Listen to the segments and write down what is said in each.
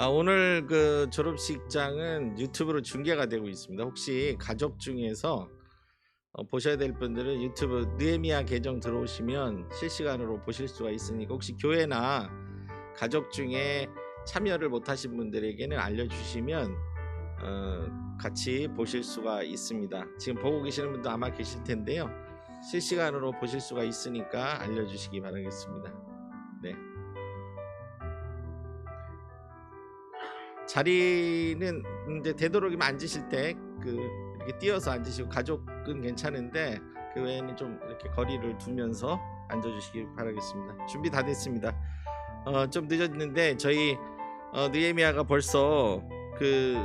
오늘 그 졸업식장은 유튜브로 중계가 되고 있습니다. 혹시 가족 중에서 보셔야 될 분들은 유튜브 느헤미야 계정 들어오시면 실시간으로 보실 수가 있으니까 혹시 교회나 가족 중에 참여를 못하신 분들에게는 알려주시면 같이 보실 수가 있습니다. 지금 보고 계시는 분도 아마 계실 텐데요. 실시간으로 보실 수가 있으니까 알려주시기 바라겠습니다. 네. 자리는 이제 되도록이면 앉으실 때 이렇게 띄어서 앉으시고, 가족은 괜찮은데 그 외에는 좀 이렇게 거리를 두면서 앉아주시기 바라겠습니다. 준비 다 됐습니다. 좀 늦었는데 저희 느헤미야가 벌써 그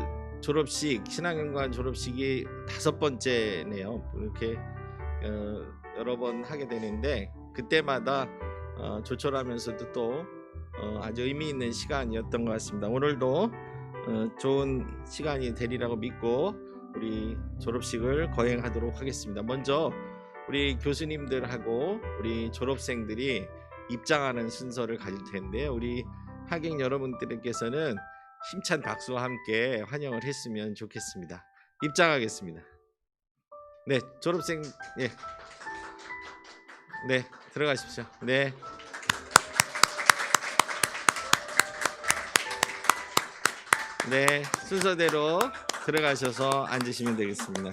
졸업식, 신앙연구원 졸업식이 5번째네요. 이렇게 여러 번 하게 되는데 그때마다 조촐하면서도 또 아주 의미 있는 시간이었던 것 같습니다. 오늘도 좋은 시간이 되리라고 믿고 우리 졸업식을 거행하도록 하겠습니다. 먼저 우리 교수님들하고 우리 졸업생들이 입장하는 순서를 가질 텐데요. 우리 하객 여러분들께서는 힘찬 박수와 함께 환영을 했으면 좋겠습니다. 입장하겠습니다. 네, 졸업생, 예, 네, 들어가십시오. 네. 네, 순서대로 들어가셔서 앉으시면 되겠습니다.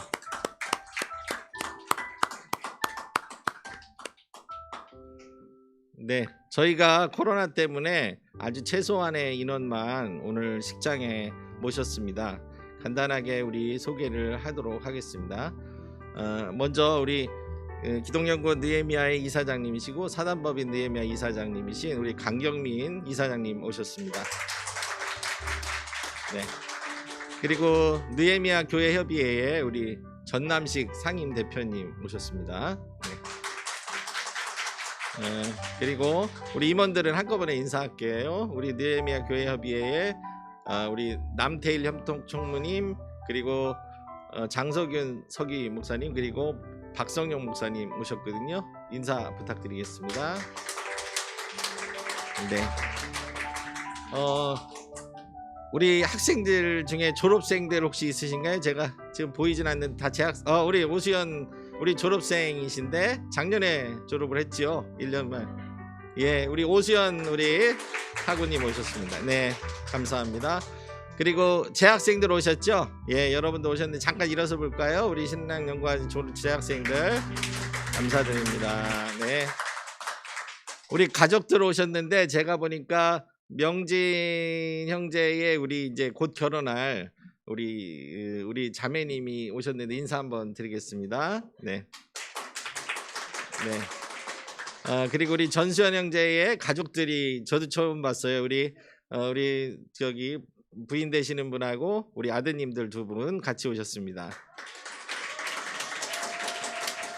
네, 저희가 코로나 때문에 아주 최소한의 인원만 오늘 식장에 모셨습니다. 간단하게 우리 소개를 하도록 하겠습니다. 먼저 우리 기독연구원 느헤미야의 이사장님이시고 사단법인 느헤미야 이사장님이신 우리 강경민 이사장님 오셨습니다. 네. 그리고 느헤미야 교회 협의회의 우리 전남식 상임 대표님 오셨습니다. 네. 그리고 우리 임원들은 한꺼번에 인사할게요. 우리 느헤미야 교회 협의회의 우리 남태일 협동총무님, 그리고 장석윤 서기 목사님, 그리고 박성용 목사님 오셨거든요. 인사 부탁드리겠습니다. 네. 우리 학생들 중에 졸업생들 혹시 있으신가요? 제가 지금 보이진 않는 다 재학 우리 오수연 우리 졸업생이신데 작년에 졸업을 했지요. 1년만. 예, 우리 오수연 우리 학우님 오셨습니다. 네, 감사합니다. 그리고 재학생들 오셨죠? 예, 여러분도 오셨는데 잠깐 일어서 볼까요? 우리 신랑연구원 재학생들 감사드립니다. 네, 우리 가족들 오셨는데 제가 보니까 명진 형제의 우리 이제 곧 결혼할 우리 자매님이 오셨는데 인사 한번 드리겠습니다. 네. 네. 그리고 우리 전수현 형제의 가족들이 저도 처음 봤어요. 우리 저기 부인 되시는 분하고 우리 아드님들 2분 같이 오셨습니다.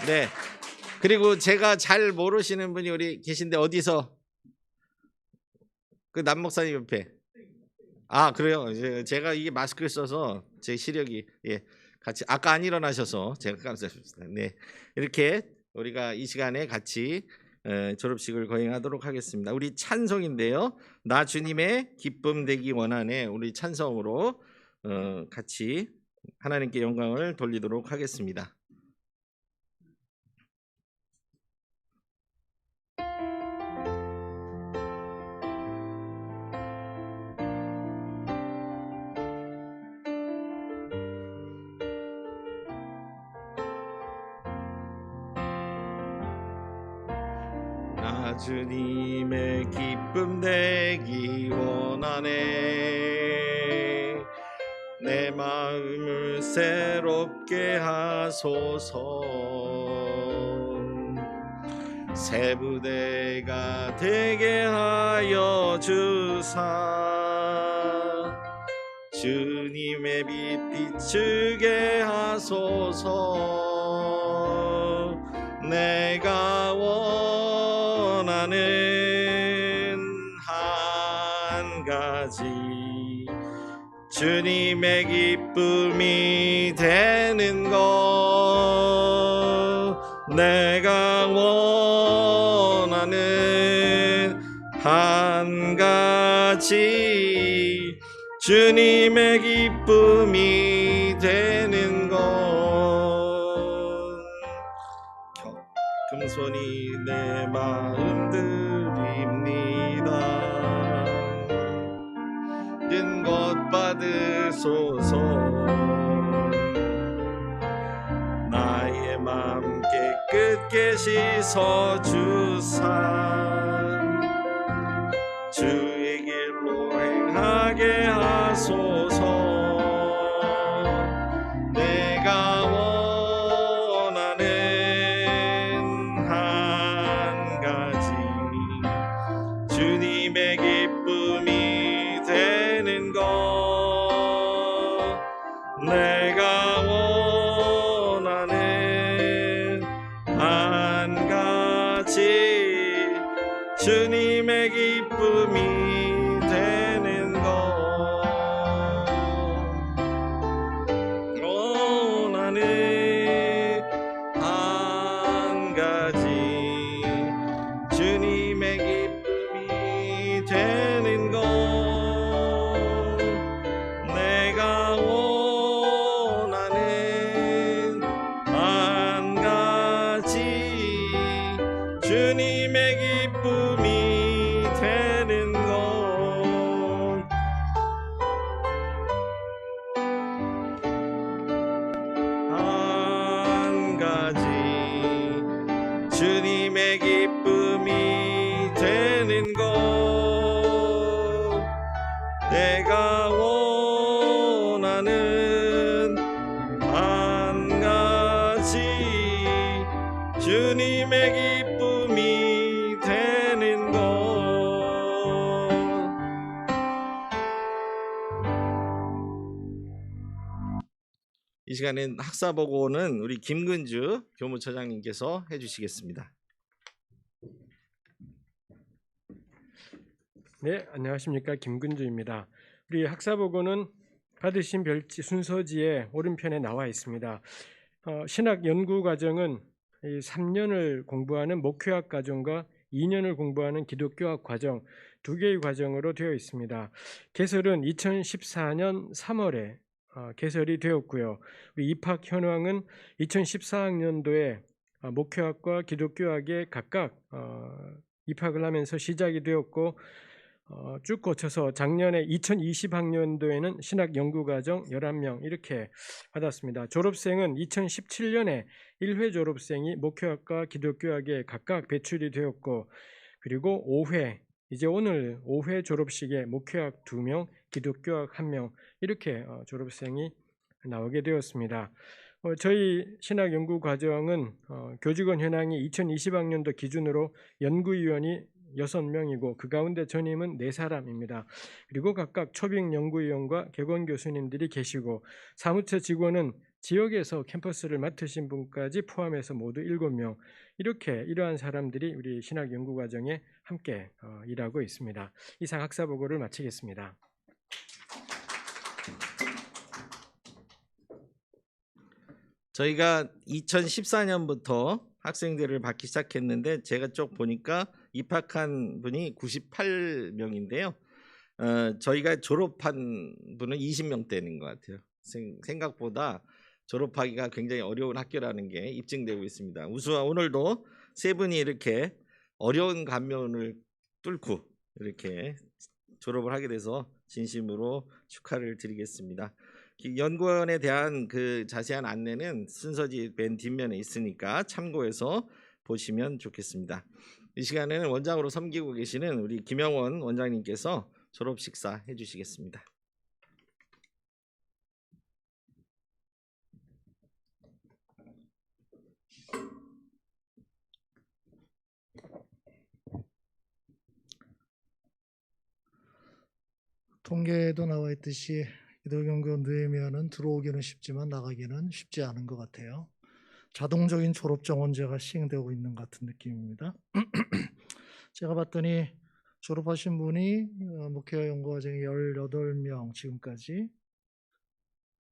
네. 그리고 제가 잘 모르시는 분이 우리 계신데 어디서? 그 남 목사님 옆에. 그래요. 제가 이게 마스크를 써서 제 시력이 같이 아까 안 일어나셔서 제가 깜짝했습니다. 네, 이렇게 우리가 이 시간에 같이 졸업식을 거행하도록 하겠습니다. 우리 찬송인데요. 나 주님의 기쁨 되기 원하네. 우리 찬송으로 같이 하나님께 영광을 돌리도록 하겠습니다. 주님의 기쁨 되기 원하네. 내 마음을 새롭게 하소서. 새 부대가 되게 하여 주사. 주님의 빛 비추게 하소서. 내가 원하는 한 가지, 주님의 기쁨이 되는 것. 내가 원하는 한 가지, 주님의 기쁨이 되는 것. 금손이 내 마음 드립니다. 든 것 받으소서. 나의 맘 깨끗게 씻어주사 주의 길로 행하게 하소서. 내가 원하는 한 가지 주님의 기쁨이 되는 것. 내가 원하는 한 가지 주님의 기쁨이 되는 것. 원하는 한 가지 주님의 기쁨이 되는 것. 내가 원하는 한 가지 주님의 기쁨이 되는 것. 한 가지 주님의 기쁨이 되는 것. 내가 원하는 한 가지 주님의 기쁨이 되는 것. 이 시간엔 학사보고는 우리 김근주 교무처장님께서 해주시겠습니다. 네, 안녕하십니까. 김근주입니다. 우리 학사보고는 받으신 별지 순서지에 오른편에 나와 있습니다. 신학 연구 과정은 3년을 공부하는 목회학 과정과 2년을 공부하는 기독교학 과정 두 개의 과정으로 되어 있습니다. 개설은 2014년 3월에 개설이 되었고요. 우리 입학 현황은 2014학년도에 목회학과 기독교학에 각각 입학을 하면서 시작이 되었고 쭉 거쳐서 작년에 2020학년도에는 신학연구과정 11명 이렇게 받았습니다. 졸업생은 2017년에 1회 졸업생이 목회학과 기독교학에 각각 배출이 되었고, 그리고 5회, 이제 오늘 5회 졸업식에 목회학 2명, 기독교학 1명 이렇게 졸업생이 나오게 되었습니다. 저희 신학연구과정은 교직원 현황이 2020학년도 기준으로 연구위원이 6명이고 그 가운데 전임은 4사람입니다. 그리고 각각 초빙 연구위원과 객원 교수님들이 계시고 사무처 직원은 지역에서 캠퍼스를 맡으신 분까지 포함해서 모두 7명, 이렇게 이러한 사람들이 우리 신학연구과정에 함께 일하고 있습니다. 이상 학사보고를 마치겠습니다. 저희가 2014년부터 학생들을 받기 시작했는데 제가 쭉 보니까 입학한 분이 98명인데요. 저희가 졸업한 분은 20명대인 것 같아요. 생각보다 졸업하기가 굉장히 어려운 학교라는 게 입증되고 있습니다. 우수와 오늘도 세 분이 이렇게 어려운 관문을 뚫고 이렇게 졸업을 하게 돼서 진심으로 축하를 드리겠습니다. 연구원에 대한 그 자세한 안내는 순서지 맨 뒷면에 있으니까 참고해서 보시면 좋겠습니다. 이 시간에는 원장으로 섬기고 계시는 우리 김영원 원장님께서 졸업 식사 해주시겠습니다. 통계에도 나와 있듯이 기독연구 느헤미야는 들어오기는 쉽지만 나가기는 쉽지 않은 것 같아요. 자동적인 졸업 정원제가 시행되고 있는 것 같은 느낌입니다. 제가 봤더니 졸업하신 분이 목회와 연구과정에 18명 지금까지,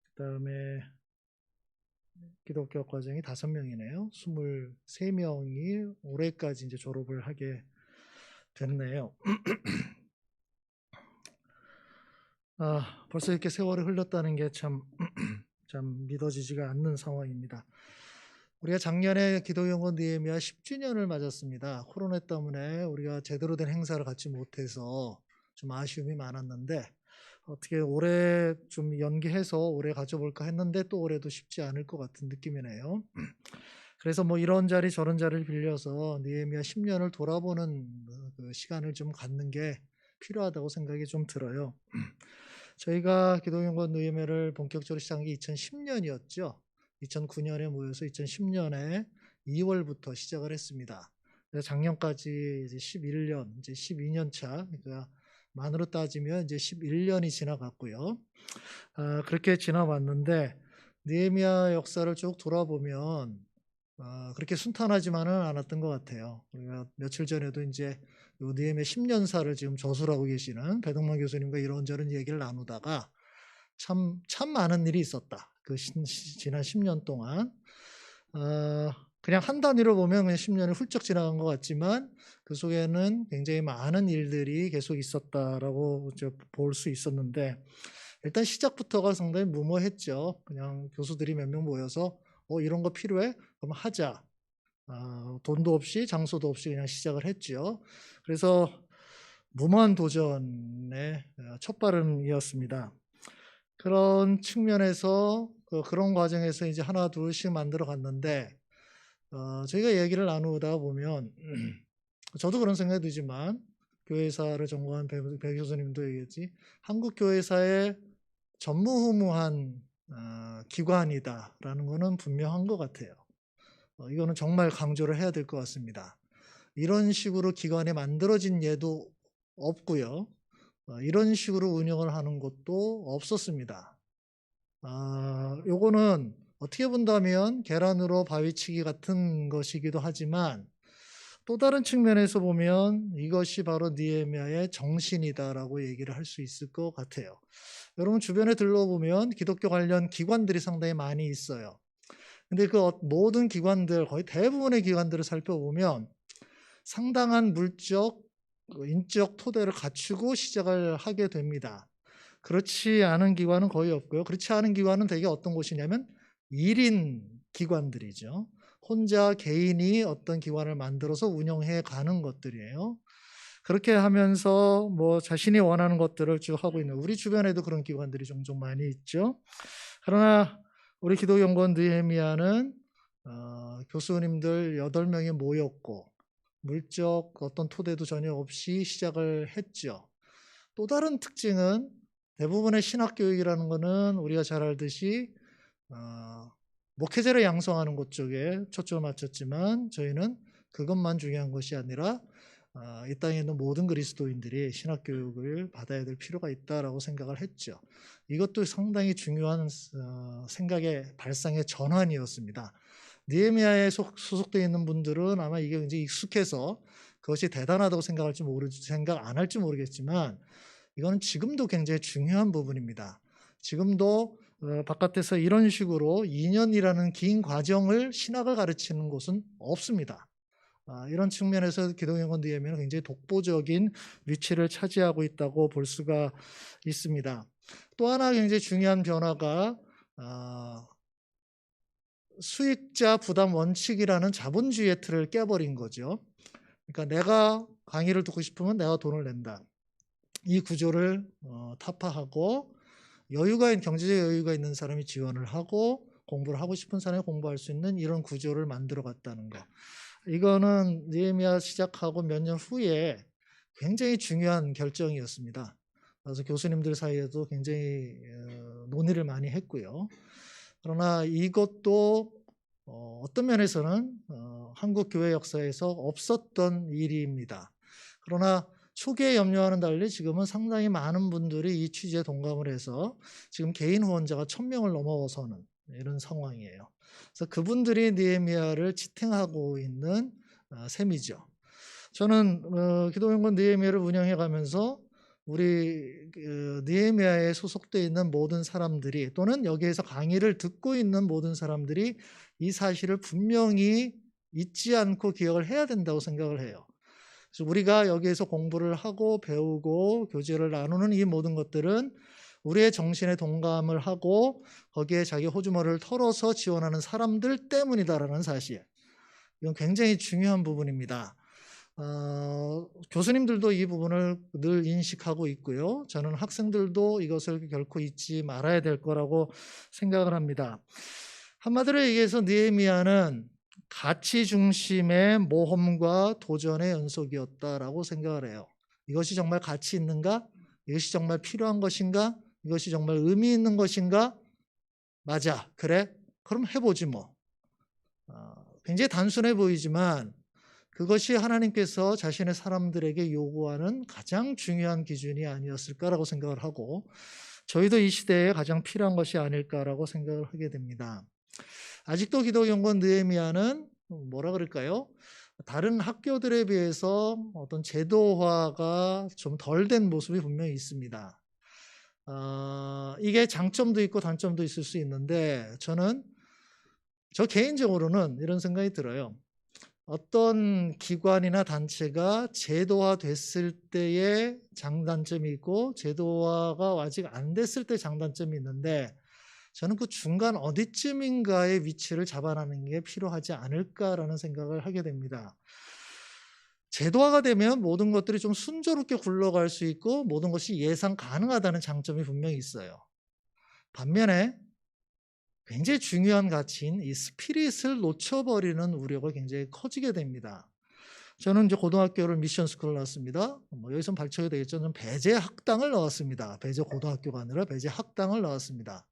그 다음에 기독교 과정이 5명이네요. 23명이 올해까지 이제 졸업을 하게 됐네요. 벌써 이렇게 세월이 흘렀다는 게 참 믿어지지가 않는 상황입니다. 우리가 작년에 기도연구원 느헤미야 10주년을 맞았습니다. 코로나 때문에 우리가 제대로 된 행사를 갖지 못해서 좀 아쉬움이 많았는데 어떻게 올해 좀 연기해서 올해 가져볼까 했는데 또 올해도 쉽지 않을 것 같은 느낌이네요. 그래서 뭐 이런 자리 저런 자리를 빌려서 느헤미야 10년을 돌아보는 그 시간을 좀 갖는 게 필요하다고 생각이 좀 들어요. 저희가 기도연구원 느헤미야를 본격적으로 시작한 게 2010년이었죠. 2009년에 모여서 2010년에 2월부터 시작을 했습니다. 그래서 작년까지 이제 11년, 이제 12년 차, 그러니까 만으로 따지면 이제 11년이 지나갔고요. 그렇게 지나왔는데 느헤미야 역사를 쭉 돌아보면 그렇게 순탄하지만은 않았던 것 같아요. 우리가 며칠 전에도 이제 요 느헤미야 10년사를 지금 저술하고 계시는 배동만 교수님과 이런저런 얘기를 나누다가 참 많은 일이 있었다. 그 지난 10년 동안 그냥 한 단위로 보면 그냥 10년이 훌쩍 지나간 것 같지만 그 속에는 굉장히 많은 일들이 계속 있었다라고 볼 수 있었는데 일단 시작부터가 상당히 무모했죠. 그냥 교수들이 몇 명 모여서 이런 거 필요해? 그럼 하자. 돈도 없이 장소도 없이 그냥 시작을 했죠. 그래서 무모한 도전의 첫발음이었습니다. 그런 측면에서 그런 과정에서 이제 하나 둘씩 만들어 갔는데 저희가 얘기를 나누다 보면 저도 그런 생각이 들지만 교회사를 전공한 배 교수님도 얘기했지 한국 교회사의 전무후무한 기관이다라는 것은 분명한 것 같아요. 이거는 정말 강조를 해야 될 것 같습니다. 이런 식으로 기관이 만들어진 예도 없고요. 이런 식으로 운영을 하는 것도 없었습니다. 요거는 어떻게 본다면 계란으로 바위치기 같은 것이기도 하지만 또 다른 측면에서 보면 이것이 바로 느헤미야의 정신이다라고 얘기를 할 수 있을 것 같아요. 여러분 주변에 둘러보면 기독교 관련 기관들이 상당히 많이 있어요. 근데 그 모든 기관들, 거의 대부분의 기관들을 살펴보면 상당한 물적, 인적 토대를 갖추고 시작을 하게 됩니다. 그렇지 않은 기관은 거의 없고요. 그렇지 않은 기관은 대개 어떤 곳이냐면 1인 기관들이죠. 혼자 개인이 어떤 기관을 만들어서 운영해 가는 것들이에요. 그렇게 하면서 뭐 자신이 원하는 것들을 쭉 하고 있는 우리 주변에도 그런 기관들이 종종 많이 있죠. 그러나 우리 기도연구원 느헤미야는 교수님들 8명이 모였고 물적 어떤 토대도 전혀 없이 시작을 했죠. 또 다른 특징은 대부분의 신학교육이라는 것은 우리가 잘 알듯이 목회자를 양성하는 것 쪽에 초점을 맞췄지만 저희는 그것만 중요한 것이 아니라 이 땅에 있는 모든 그리스도인들이 신학교육을 받아야 될 필요가 있다라고 생각을 했죠. 이것도 상당히 중요한 생각의 발상의 전환이었습니다. 느헤미야에 소속되어 있는 분들은 아마 이게 굉장히 익숙해서 그것이 대단하다고 생각 안 할지 모르겠지만 이거는 지금도 굉장히 중요한 부분입니다. 지금도 바깥에서 이런 식으로 2년이라는 긴 과정을 신학을 가르치는 곳은 없습니다. 이런 측면에서 기도연구원 느헤미야는 굉장히 독보적인 위치를 차지하고 있다고 볼 수가 있습니다. 또 하나 굉장히 중요한 변화가 수익자 부담 원칙이라는 자본주의의 틀을 깨버린 거죠. 그러니까 내가 강의를 듣고 싶으면 내가 돈을 낸다. 이 구조를 타파하고 경제적 여유가 있는 사람이 지원을 하고 공부를 하고 싶은 사람이 공부할 수 있는 이런 구조를 만들어 갔다는 거. 이거는 느헤미야 시작하고 몇 년 후에 굉장히 중요한 결정이었습니다. 그래서 교수님들 사이에도 굉장히 논의를 많이 했고요. 그러나 이것도 어떤 면에서는 한국 교회 역사에서 없었던 일입니다. 그러나 초기에 염려와는 달리 지금은 상당히 많은 분들이 이 취지에 동감을 해서 지금 개인 후원자가 1000명을 넘어서는 이런 상황이에요. 그래서 그분들이 느헤미야를 지탱하고 있는 셈이죠. 저는 기도연구원 느헤미야를 운영해 가면서 우리 느헤미야에 소속되어 있는 모든 사람들이 또는 여기에서 강의를 듣고 있는 모든 사람들이 이 사실을 분명히 잊지 않고 기억을 해야 된다고 생각을 해요. 그래서 우리가 여기에서 공부를 하고 배우고 교제를 나누는 이 모든 것들은 우리의 정신에 동감을 하고 거기에 자기 호주머니를 털어서 지원하는 사람들 때문이다라는 사실. 이건 굉장히 중요한 부분입니다. 교수님들도 이 부분을 늘 인식하고 있고요. 저는 학생들도 이것을 결코 잊지 말아야 될 거라고 생각을 합니다. 한마디로 얘기해서 느헤미야는 가치 중심의 모험과 도전의 연속이었다라고 생각을 해요. 이것이 정말 가치 있는가? 이것이 정말 필요한 것인가? 이것이 정말 의미 있는 것인가? 맞아. 그래? 그럼 해보지 뭐. 굉장히 단순해 보이지만 그것이 하나님께서 자신의 사람들에게 요구하는 가장 중요한 기준이 아니었을까라고 생각을 하고 저희도 이 시대에 가장 필요한 것이 아닐까라고 생각을 하게 됩니다. 아직도 기독연구원 느헤미야는 뭐라 그럴까요? 다른 학교들에 비해서 어떤 제도화가 좀 덜 된 모습이 분명히 있습니다. 이게 장점도 있고 단점도 있을 수 있는데 저 개인적으로는 이런 생각이 들어요. 어떤 기관이나 단체가 제도화됐을 때의 장단점이 있고 제도화가 아직 안 됐을 때 장단점이 있는데 저는 그 중간 어디쯤인가의 위치를 잡아내는 게 필요하지 않을까라는 생각을 하게 됩니다. 제도화가 되면 모든 것들이 좀 순조롭게 굴러갈 수 있고 모든 것이 예상 가능하다는 장점이 분명히 있어요. 반면에 굉장히 중요한 가치인 이 스피릿을 놓쳐버리는 우려가 굉장히 커지게 됩니다. 저는 이제 고등학교를 미션 스쿨을 나왔습니다. 여기서 발표가 되겠죠. 저는 배제 학당을 나왔습니다. 배제 고등학교가 아니라 배제 학당을 나왔습니다.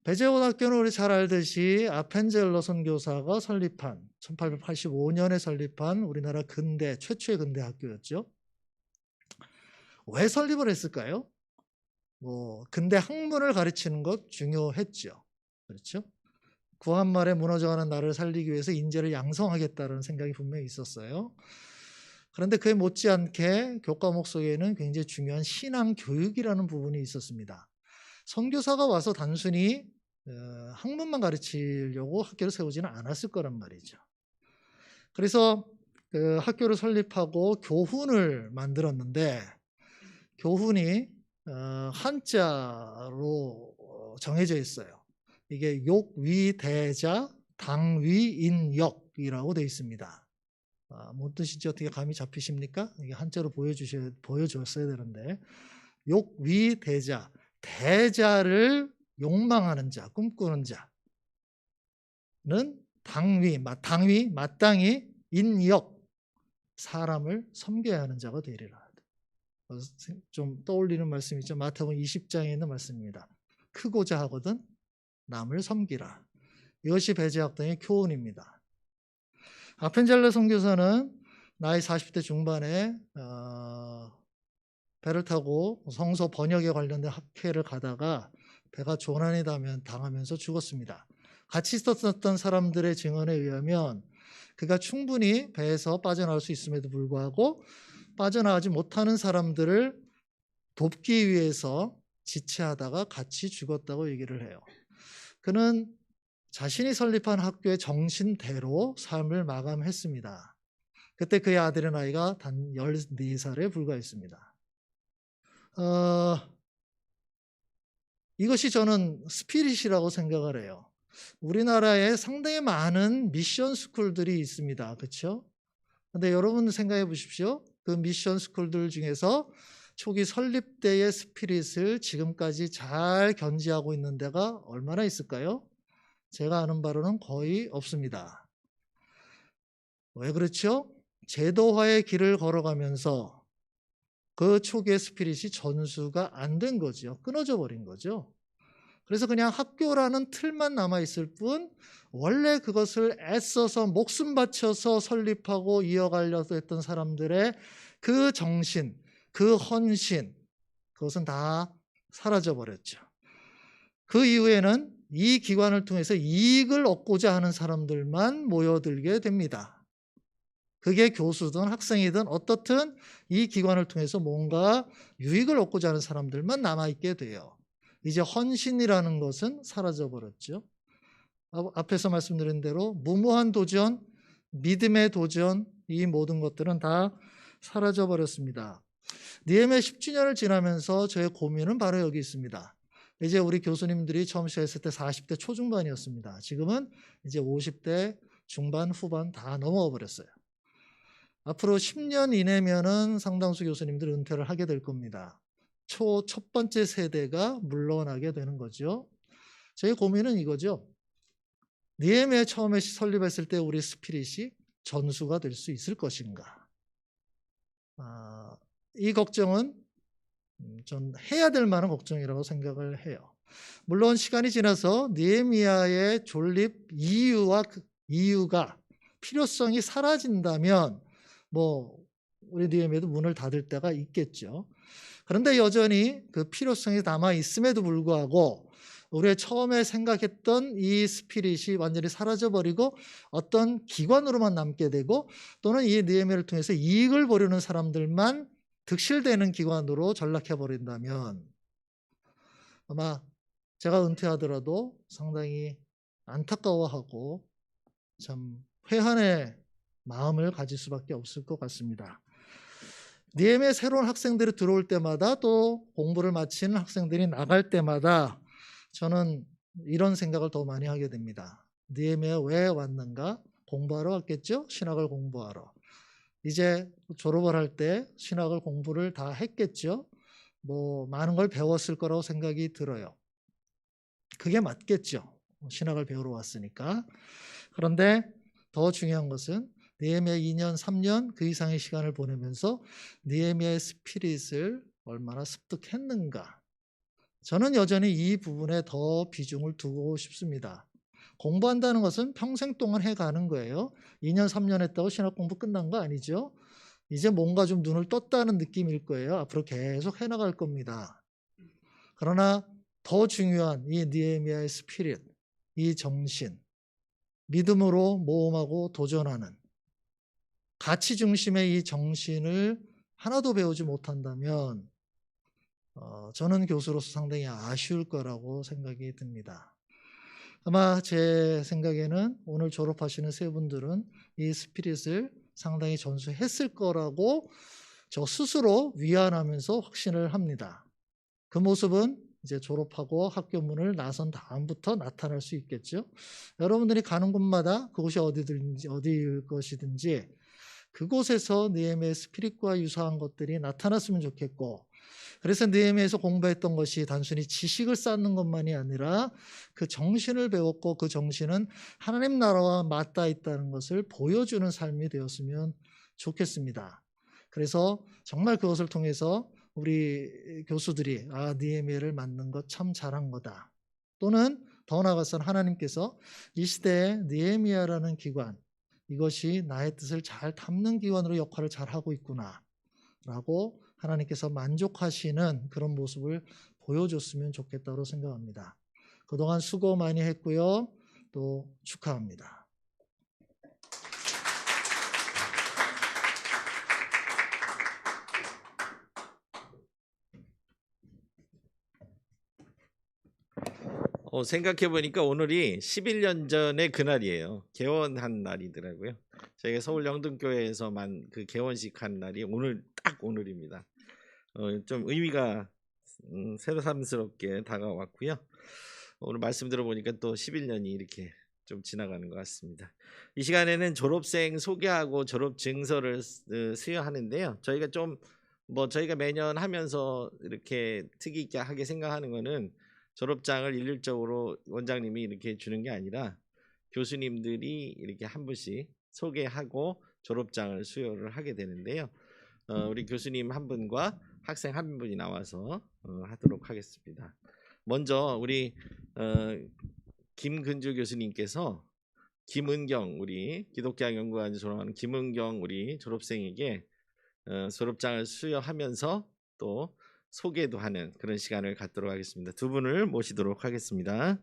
배제 고등학교는 우리 잘 알듯이 아펜젤러 선교사가 설립한 1885년에 설립한 우리나라 최초의 근대 학교였죠. 왜 설립을 했을까요? 근대 학문을 가르치는 것 중요했죠. 그렇죠? 구한말에 무너져가는 나라를 살리기 위해서 인재를 양성하겠다는 생각이 분명히 있었어요. 그런데 그에 못지않게 교과목 속에는 굉장히 중요한 신앙 교육이라는 부분이 있었습니다. 선교사가 와서 단순히 학문만 가르치려고 학교를 세우지는 않았을 거란 말이죠. 그래서 그 학교를 설립하고 교훈을 만들었는데 교훈이 한자로 정해져 있어요. 이게 욕위대자 당위인역이라고 되어 있습니다. 뭔 뜻인지 어떻게 감이 잡히십니까? 이게 한자로 보여줬어야 되는데 욕위대자, 대자를 욕망하는 자, 꿈꾸는 자는 당위, 마땅히 인역, 사람을 섬겨야 하는 자가 되리라. 좀 떠올리는 말씀이죠. 마태복음 20장에 있는 말씀입니다. 크고자 하거든 남을 섬기라. 이것이 배제학당의 교훈입니다. 아펜젤러 선교사는 나이 40대 중반에 배를 타고 성서 번역에 관련된 학회를 가다가 배가 조난이 당하면서 죽었습니다. 같이 있었던 사람들의 증언에 의하면 그가 충분히 배에서 빠져나올 수 있음에도 불구하고 빠져나가지 못하는 사람들을 돕기 위해서 지체하다가 같이 죽었다고 얘기를 해요. 그는 자신이 설립한 학교의 정신대로 삶을 마감했습니다. 그때 그의 아들의 나이가 단 14살에 불과했습니다. 이것이 저는 스피릿이라고 생각을 해요. 우리나라에 상당히 많은 미션 스쿨들이 있습니다. 그렇죠? 근데 여러분 생각해 보십시오. 그 미션 스쿨들 중에서 초기 설립 때의 스피릿을 지금까지 잘 견지하고 있는 데가 얼마나 있을까요? 제가 아는 바로는 거의 없습니다. 왜 그렇죠? 제도화의 길을 걸어가면서 그 초기의 스피릿이 전수가 안 된 거죠. 끊어져 버린 거죠. 그래서 그냥 학교라는 틀만 남아있을 뿐 원래 그것을 애써서 목숨 바쳐서 설립하고 이어가려고 했던 사람들의 그 정신, 그 헌신, 그것은 다 사라져버렸죠. 그 이후에는 이 기관을 통해서 이익을 얻고자 하는 사람들만 모여들게 됩니다. 그게 교수든 학생이든 어떻든 이 기관을 통해서 뭔가 유익을 얻고자 하는 사람들만 남아있게 돼요. 이제 헌신이라는 것은 사라져버렸죠. 앞에서 말씀드린 대로 무모한 도전, 믿음의 도전, 이 모든 것들은 다 사라져버렸습니다. 느헤미야 10주년을 지나면서 저의 고민은 바로 여기 있습니다. 이제 우리 교수님들이 처음 시작했을 때 40대 초중반이었습니다. 지금은 이제 50대 중반, 후반 다 넘어가 버렸어요. 앞으로 10년 이내면은 상당수 교수님들 은퇴를 하게 될 겁니다. 첫 번째 세대가 물러나게 되는 거죠. 저희 고민은 이거죠. 느헤미야 처음에 설립했을 때 우리 스피릿이 전수가 될 수 있을 것인가? 이 걱정은 전 해야 될 만한 걱정이라고 생각을 해요. 물론 시간이 지나서 느헤미야의 존립 이유가 필요성이 사라진다면 뭐 우리 느헤미야도 문을 닫을 때가 있겠죠. 그런데 여전히 그 필요성이 남아 있음에도 불구하고 우리가 처음에 생각했던 이 스피릿이 완전히 사라져버리고 어떤 기관으로만 남게 되고 또는 이 느헤미야를 통해서 이익을 보려는 사람들만 득실되는 기관으로 전락해버린다면 아마 제가 은퇴하더라도 상당히 안타까워하고 참 회한의 마음을 가질 수밖에 없을 것 같습니다. 느헤미야 새로운 학생들이 들어올 때마다 또 공부를 마치는 학생들이 나갈 때마다 저는 이런 생각을 더 많이 하게 됩니다. 느헤미야 왜 왔는가? 공부하러 왔겠죠? 신학을 공부하러. 이제 졸업을 할 때 신학을 공부를 다 했겠죠? 뭐 많은 걸 배웠을 거라고 생각이 들어요. 그게 맞겠죠. 신학을 배우러 왔으니까. 그런데 더 중요한 것은 느헤미야 2년, 3년 그 이상의 시간을 보내면서 느헤미야의 스피릿을 얼마나 습득했는가. 저는 여전히 이 부분에 더 비중을 두고 싶습니다. 공부한다는 것은 평생 동안 해가는 거예요. 2년, 3년 했다고 신학 공부 끝난 거 아니죠. 이제 뭔가 좀 눈을 떴다는 느낌일 거예요. 앞으로 계속 해나갈 겁니다. 그러나 더 중요한 이 느헤미야의 스피릿, 이 정신, 믿음으로 모험하고 도전하는 가치 중심의 이 정신을 하나도 배우지 못한다면 저는 교수로서 상당히 아쉬울 거라고 생각이 듭니다. 아마 제 생각에는 오늘 졸업하시는 세 분들은 이 스피릿을 상당히 전수했을 거라고 저 스스로 위안하면서 확신을 합니다. 그 모습은 이제 졸업하고 학교 문을 나선 다음부터 나타날 수 있겠죠. 여러분들이 가는 곳마다 그곳이 어디일 것이든지 그곳에서 느헤미야의 스피릿과 유사한 것들이 나타났으면 좋겠고, 그래서 느헤미야에서 공부했던 것이 단순히 지식을 쌓는 것만이 아니라 그 정신을 배웠고 그 정신은 하나님 나라와 맞닿아 있다는 것을 보여주는 삶이 되었으면 좋겠습니다. 그래서 정말 그것을 통해서 우리 교수들이 느헤미야를 만난 것 참 잘한 거다. 또는 더 나아가서는 하나님께서 이 시대에 느헤미야라는 기관, 이것이 나의 뜻을 잘 담는 기관으로 역할을 잘 하고 있구나 라고 하나님께서 만족하시는 그런 모습을 보여줬으면 좋겠다고 생각합니다. 그동안 수고 많이 했고요. 또 축하합니다. 생각해보니까 오늘이 11년 전의 그날이에요. 개원한 날이더라고요. 저희가 서울 영등교회에서만 그 개원식 한 날이 딱 오늘입니다. 좀 의미가 새삼스럽게 다가왔고요. 오늘 말씀 들어보니까 또 11년이 이렇게 좀 지나가는 것 같습니다. 이 시간에는 졸업생 소개하고 졸업 증서를 수여하는데요. 저희가 매년 하면서 이렇게 특이 있게 생각하는 거는 졸업장을 일률적으로 원장님이 이렇게 주는 게 아니라 교수님들이 이렇게 한 분씩 소개하고 졸업장을 수여를 하게 되는데요. 우리 교수님 한 분과 학생 한 분이 나와서 하도록 하겠습니다. 먼저 우리 김근주 교수님께서 김은경 우리 기독교연구원에서 졸업하는 김은경 우리 졸업생에게 졸업장을 수여하면서 또 소개도 하는 그런 시간을 갖도록 하겠습니다. 두 분을 모시도록 하겠습니다.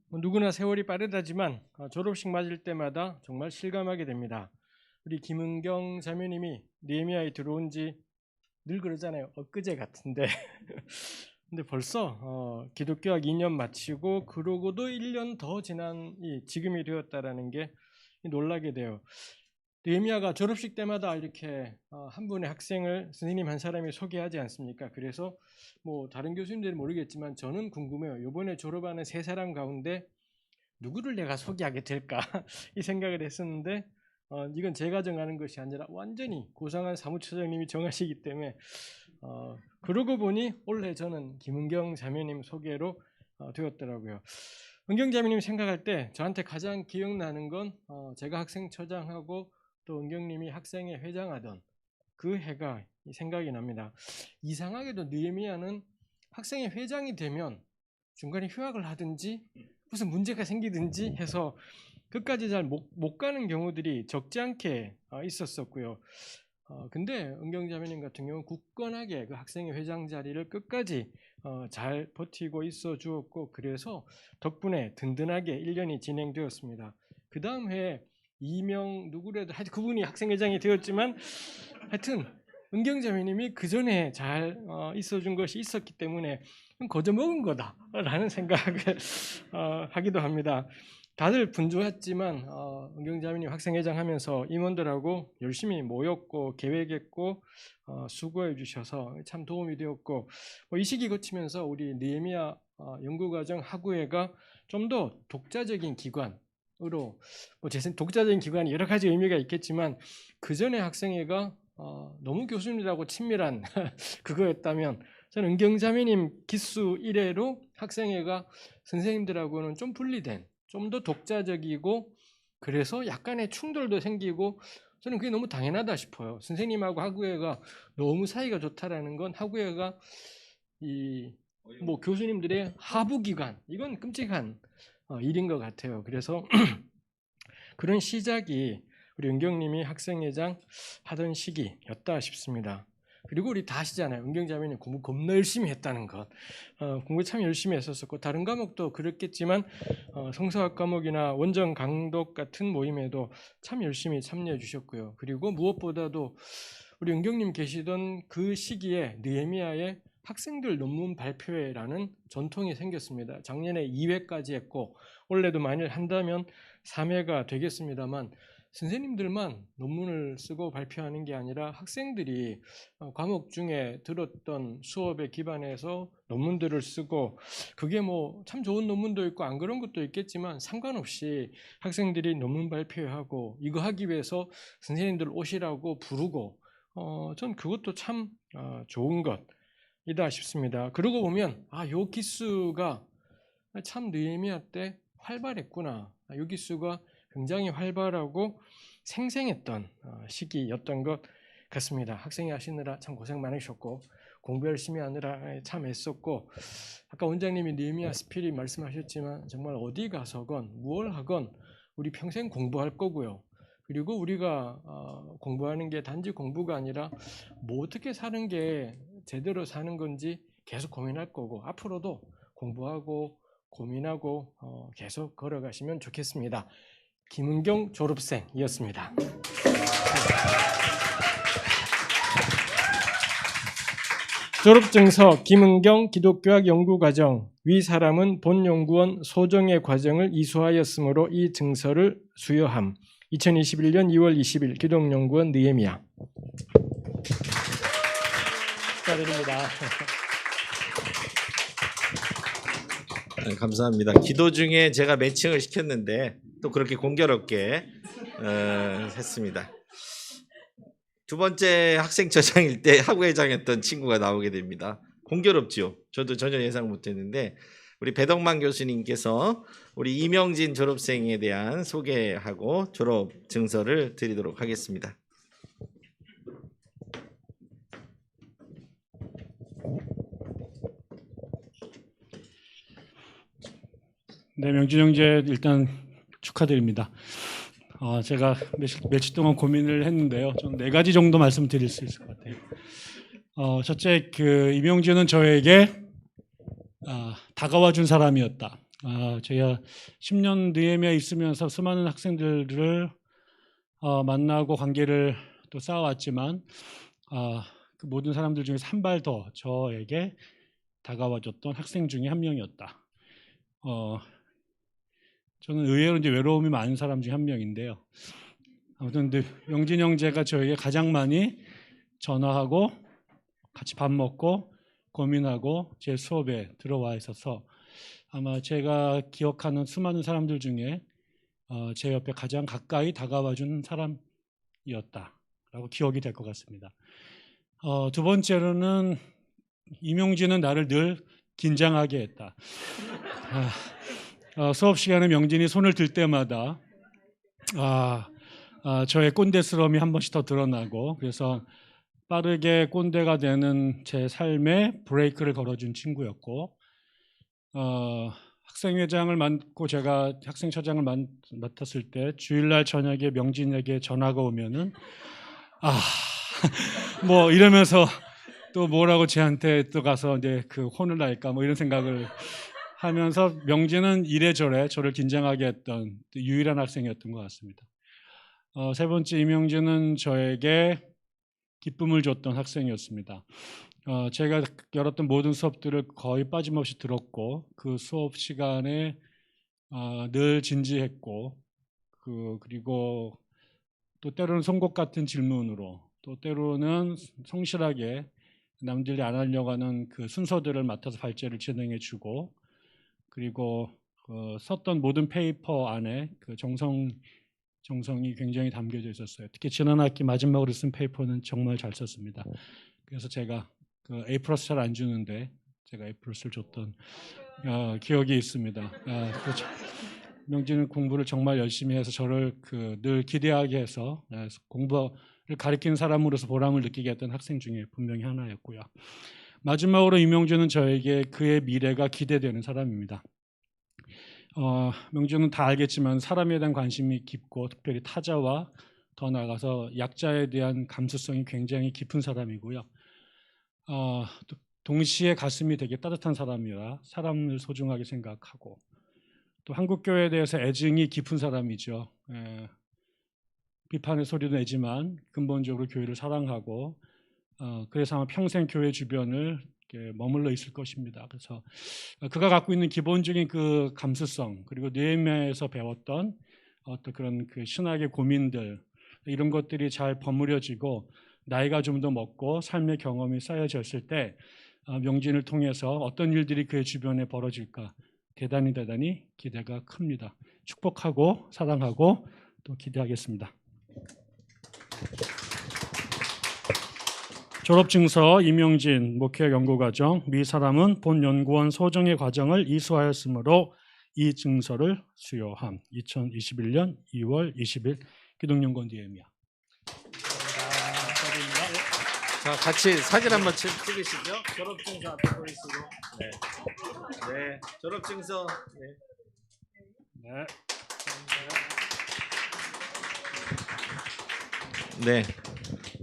누구나 세월이 빠르다지만 졸업식 맞을 때마다 정말 실감하게 됩니다. 우리 김은경 자매님이 느헤미야에 들어온 지 늘 그러잖아요. 엊그제 같은데 근데 벌써 기독교학 2년 마치고 그러고도 1년 더 지난 이 지금이 되었다라는 게 놀라게 돼요. 느헤미야가 졸업식 때마다 이렇게 한 분의 학생을 선생님 한 사람이 소개하지 않습니까? 그래서 뭐 다른 교수님들은 모르겠지만 저는 궁금해요. 이번에 졸업하는 세 사람 가운데 누구를 내가 소개하게 될까 이 생각을 했었는데 이건 제가 정하는 것이 아니라 완전히 고상한 사무처장님이 정하시기 때문에 그러고 보니 올해 저는 김은경 자매님 소개로 되었더라고요. 은경 자매님 생각할 때 저한테 가장 기억나는 건 제가 학생처장하고 또 은경님이 학생회 회장하던 그 해가 생각이 납니다. 이상하게도 느헤미야는 학생회 회장이 되면 중간에 휴학을 하든지 무슨 문제가 생기든지 해서 끝까지 잘 못 가는 경우들이 적지 않게 있었었고요. 근데 은경 자매님 같은 경우는 굳건하게 그 학생회 회장 자리를 끝까지 잘 버티고 있어 주었고 그래서 덕분에 든든하게 1년이 진행되었습니다. 그 다음 해에 이명 누구래도 하여튼 그분이 학생회장이 되었지만 하여튼 은경 자매님이 그 전에 잘 있어준 것이 있었기 때문에 거저 먹은 거다라는 생각을 하기도 합니다. 다들 분주했지만 은경 자매님 학생회장 하면서 임원들하고 열심히 모였고 계획했고 수고해 주셔서 참 도움이 되었고 이 시기 거치면서 우리 느헤미야 연구과정 학우회가 좀 더 독자적인 기관으로 독자적인 기관이 여러 가지 의미가 있겠지만 그 전에 학생회가 너무 교수님들하고 친밀한 그거였다면 저는 은경 자매님 기수 이래로 학생회가 선생님들하고는 좀 분리된 좀 더 독자적이고 그래서 약간의 충돌도 생기고 저는 그게 너무 당연하다 싶어요. 선생님하고 학우회가 너무 사이가 좋다라는 건 학우회가 뭐 교수님들의 하부기관 이건 끔찍한 일인 것 같아요. 그래서 그런 시작이 우리 은경님이 학생회장 하던 시기였다 싶습니다. 그리고 우리 다 아시잖아요. 은경 자매님 공부 겁나 열심히 했다는 것. 공부 참 열심히 했었고 다른 과목도 그렇겠지만 성서학 과목이나 원정 강독 같은 모임에도 참 열심히 참여해 주셨고요. 그리고 무엇보다도 우리 은경님 계시던 그 시기에 느헤미야의 학생들 논문 발표회라는 전통이 생겼습니다. 작년에 2회까지 했고 올해도 만일 한다면 3회가 되겠습니다만 선생님들만 논문을 쓰고 발표하는 게 아니라 학생들이 과목 중에 들었던 수업에 기반해서 논문들을 쓰고 그게 뭐 참 좋은 논문도 있고 안 그런 것도 있겠지만 상관없이 학생들이 논문 발표하고 이거 하기 위해서 선생님들 오시라고 부르고 전 그것도 참 좋은 것이다 싶습니다. 그러고 보면 요 기수가 참 느헤미야 때 활발했구나. 요 기수가 굉장히 활발하고 생생했던 시기였던 것 같습니다. 학생회 하시느라 참 고생 많으셨고 공부 열심히 하느라 참 애썼고 아까 원장님이 느헤미야 스피릿 말씀하셨지만 정말 어디 가서건 무얼 하건 우리 평생 공부할 거고요. 그리고 우리가 공부하는 게 단지 공부가 아니라 뭐 어떻게 사는 게 제대로 사는 건지 계속 고민할 거고 앞으로도 공부하고 고민하고 계속 걸어가시면 좋겠습니다. 김은경 졸업생이었습니다. 졸업증서 김은경 기독교학 연구과정 위 사람은 본 연구원 소정의 과정을 이수하였으므로 이 증서를 수여함. 2021년 2월 20일 기독연구원 느헤미야. 축하드립니다. 네, 감사합니다. 기도 중에 제가 매칭을 시켰는데 또 그렇게 공교롭게 했습니다. 두 번째 학생처장일 때 학우회장했던 친구가 나오게 됩니다. 공교롭죠. 저도 전혀 예상 못했는데 우리 배덕만 교수님께서 우리 이명진 졸업생에 대한 소개하고 졸업 증서를 드리도록 하겠습니다. 네, 명진 형제 일단 축하드립니다. 제가 며칠 동안 고민을 했는데요. 좀 4가지 정도 말씀드릴 수 있을 것 같아요. 첫째, 이명진은 저에게 다가와 준 사람이었다. 제가 10년 느헤미야에 있으면서 수많은 학생들을 만나고 관계를 또 쌓아왔지만 그 모든 사람들 중에서 한 발 더 저에게 다가와줬던 학생 중에 한 명이었다. 저는 의외로 이제 외로움이 많은 사람 중에 한 명인데요. 아무튼 근데 명진 형제가 저에게 가장 많이 전화하고 같이 밥 먹고 고민하고 제 수업에 들어와 있어서 아마 제가 기억하는 수많은 사람들 중에 제 옆에 가장 가까이 다가와 준 사람이었다라고 기억이 될 것 같습니다. 두 번째로는 임용진은 나를 늘 긴장하게 했다. 수업 시간에 명진이 손을 들 때마다 저의 꼰대스러움이 한 번씩 더 드러나고, 그래서 빠르게 꼰대가 되는 제 삶에 브레이크를 걸어준 친구였고, 학생회장을 맡고 제가 학생처장을 맡았을 때 주일날 저녁에 명진에게 전화가 오면은 뭐 이러면서 또 뭐라고 쟤한테 또 가서 이제 그 혼을 날까 뭐 이런 생각을 하면서 명진은 이래저래 저를 긴장하게 했던 유일한 학생이었던 것 같습니다. 세 번째, 임영진은 저에게 기쁨을 줬던 학생이었습니다. 제가 열었던 모든 수업들을 거의 빠짐없이 들었고, 그 수업 시간에 늘 진지했고, 그리고 또 때로는 송곳 같은 질문으로, 또 때로는 성실하게 남들이 안 하려고 하는 그 순서들을 맡아서 발제를 진행해주고, 그리고 썼던 모든 페이퍼 안에 그 정성이 굉장히 담겨져 있었어요. 특히 지난 학기 마지막으로 쓴 페이퍼는 정말 잘 썼습니다. 그래서 제가 그 A+ 잘 안 주는데 제가 A+를 줬던 기억이 있습니다. 그렇죠. 명진은 공부를 정말 열심히 해서 저를 늘 기대하게 해서 공부를 가르치는 사람으로서 보람을 느끼게 했던 학생 중에 분명히 하나였고요. 마지막으로 임영준은 저에게 그의 미래가 기대되는 사람입니다. 명준은 다 알겠지만 사람에 대한 관심이 깊고, 특별히 타자와 더 나아가서 약자에 대한 감수성이 굉장히 깊은 사람이고요. 동시에 가슴이 되게 따뜻한 사람이라 사람을 소중하게 생각하고, 또 한국교회에 대해서 애증이 깊은 사람이죠. 비판의 소리도 내지만 근본적으로 교회를 사랑하고, 그래서 아마 평생 교회 주변을 머물러 있을 것입니다. 그래서 그가 갖고 있는 기본적인 그 감수성, 그리고 느헤미야에서 배웠던 어떤 그런 그 신학의 고민들, 이런 것들이 잘 버무려지고 나이가 좀 더 먹고 삶의 경험이 쌓여졌을 때 명진을 통해서 어떤 일들이 그의 주변에 벌어질까 대단히 기대가 큽니다. 축복하고 사랑하고 또 기대하겠습니다. 졸업증서 임영진 목회 연구과정, 미 사람은 본 연구원 소정의 과정을 이수하였으므로 이 증서를 수여함. 2021년 2월 20일 기독연구원 니에미야. 자, 같이 사진 한번 찍으시죠. 졸업증서 앞에 보이시고. 네, 졸업증서. 네.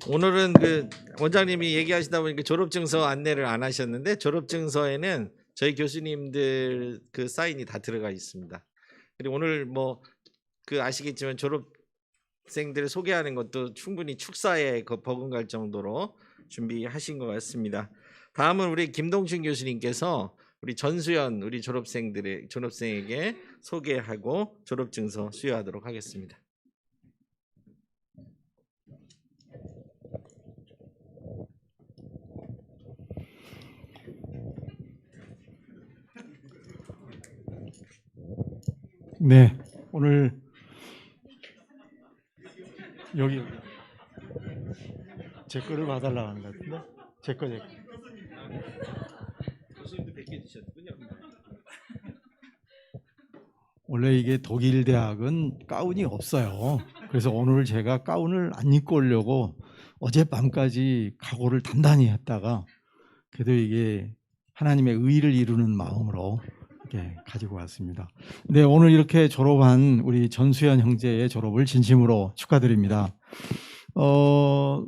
오늘은 그 원장님이 얘기하시다 보니까 졸업증서 안내를 안 하셨는데, 졸업증서에는 저희 교수님들 그 사인이 다 들어가 있습니다. 그리고 오늘 뭐 그 아시겠지만 졸업생들을 소개하는 것도 충분히 축사에 버금갈 정도로 준비하신 것 같습니다. 다음은 우리 김동춘 교수님께서 우리 전수연 우리 졸업생에게 소개하고 졸업증서 수여하도록 하겠습니다. 네, 오늘 여기 제 거를 봐달라고 하는 것 같은데, 제 거. 교수님도 100개 드셨군요. 원래 이게 독일 대학은 가운이 없어요. 그래서 오늘 제가 가운을 안 입고 오려고 어젯밤까지 각오를 단단히 했다가, 그래도 이게 하나님의 의를 이루는 마음으로 이렇게 가지고 왔습니다. 네, 오늘 이렇게 졸업한 우리 전수연 형제의 졸업을 진심으로 축하드립니다.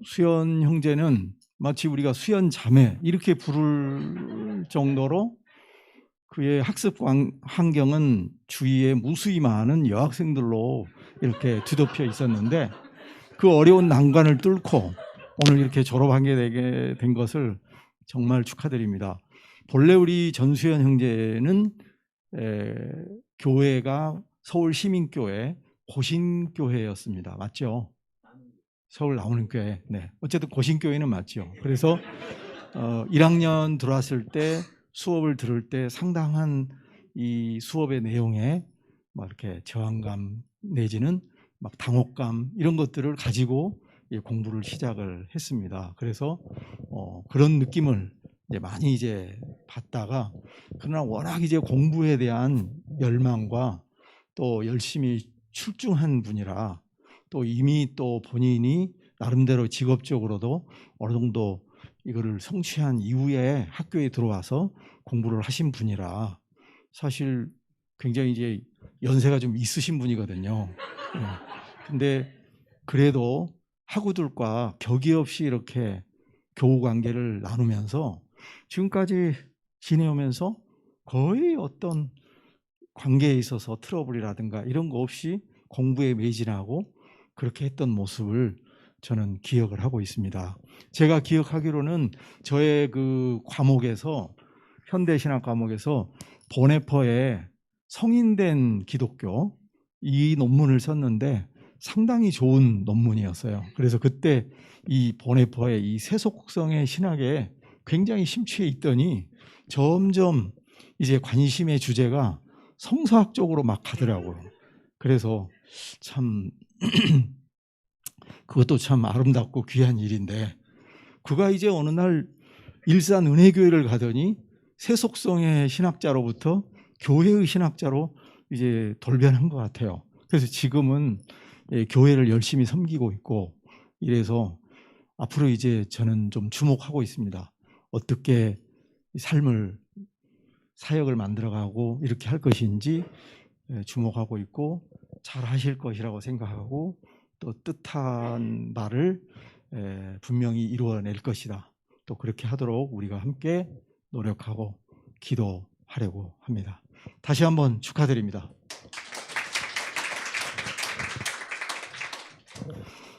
수연 형제는 마치 우리가 수연 자매 이렇게 부를 정도로 그의 학습 환경은 주위에 무수히 많은 여학생들로 이렇게 뒤덮여 있었는데, 그 어려운 난관을 뚫고 오늘 이렇게 졸업하게 되게 된 것을 정말 축하드립니다. 본래 우리 전수현 형제는 교회가 서울 시민교회 고신교회였습니다. 맞죠? 서울 나오는 교회. 네. 어쨌든 고신교회는 맞죠. 그래서 1학년 들어왔을 때 수업을 들을 때 상당한 이 수업의 내용에 막 이렇게 저항감 내지는 막 당혹감 이런 것들을 가지고 공부를 시작을 했습니다. 그래서 그런 느낌을 많이 이제 받다가, 그러나 워낙 이제 공부에 대한 열망과 또 열심히 출중한 분이라, 또 이미 또 본인이 나름대로 직업적으로도 어느 정도 이거를 성취한 이후에 학교에 들어와서 공부를 하신 분이라 사실 굉장히 이제 연세가 좀 있으신 분이거든요. 근데 그래도 학우들과 격이 없이 이렇게 교우 관계를 나누면서 지금까지 지내오면서 거의 어떤 관계에 있어서 트러블이라든가 이런 거 없이 공부에 매진하고 그렇게 했던 모습을 저는 기억을 하고 있습니다. 제가 기억하기로는 저의 그 과목에서, 현대신학 과목에서 보네퍼의 성인된 기독교 이 논문을 썼는데 상당히 좋은 논문이었어요. 그래서 그때 이 보네퍼의 이 세속성의 신학에 굉장히 심취해 있더니 점점 이제 관심의 주제가 성서학 쪽으로 막 가더라고요. 그래서 참 그것도 참 아름답고 귀한 일인데, 그가 이제 어느 날 일산 은혜교회를 가더니 세속성의 신학자로부터 교회의 신학자로 이제 돌변한 것 같아요. 그래서 지금은 교회를 열심히 섬기고 있고, 이래서 앞으로 이제 저는 좀 주목하고 있습니다. 어떻게 삶을, 사역을 만들어가고 이렇게 할 것인지 주목하고 있고, 잘 하실 것이라고 생각하고, 또 뜻한 바를 분명히 이루어낼 것이다. 또 그렇게 하도록 우리가 함께 노력하고 기도하려고 합니다. 다시 한번 축하드립니다.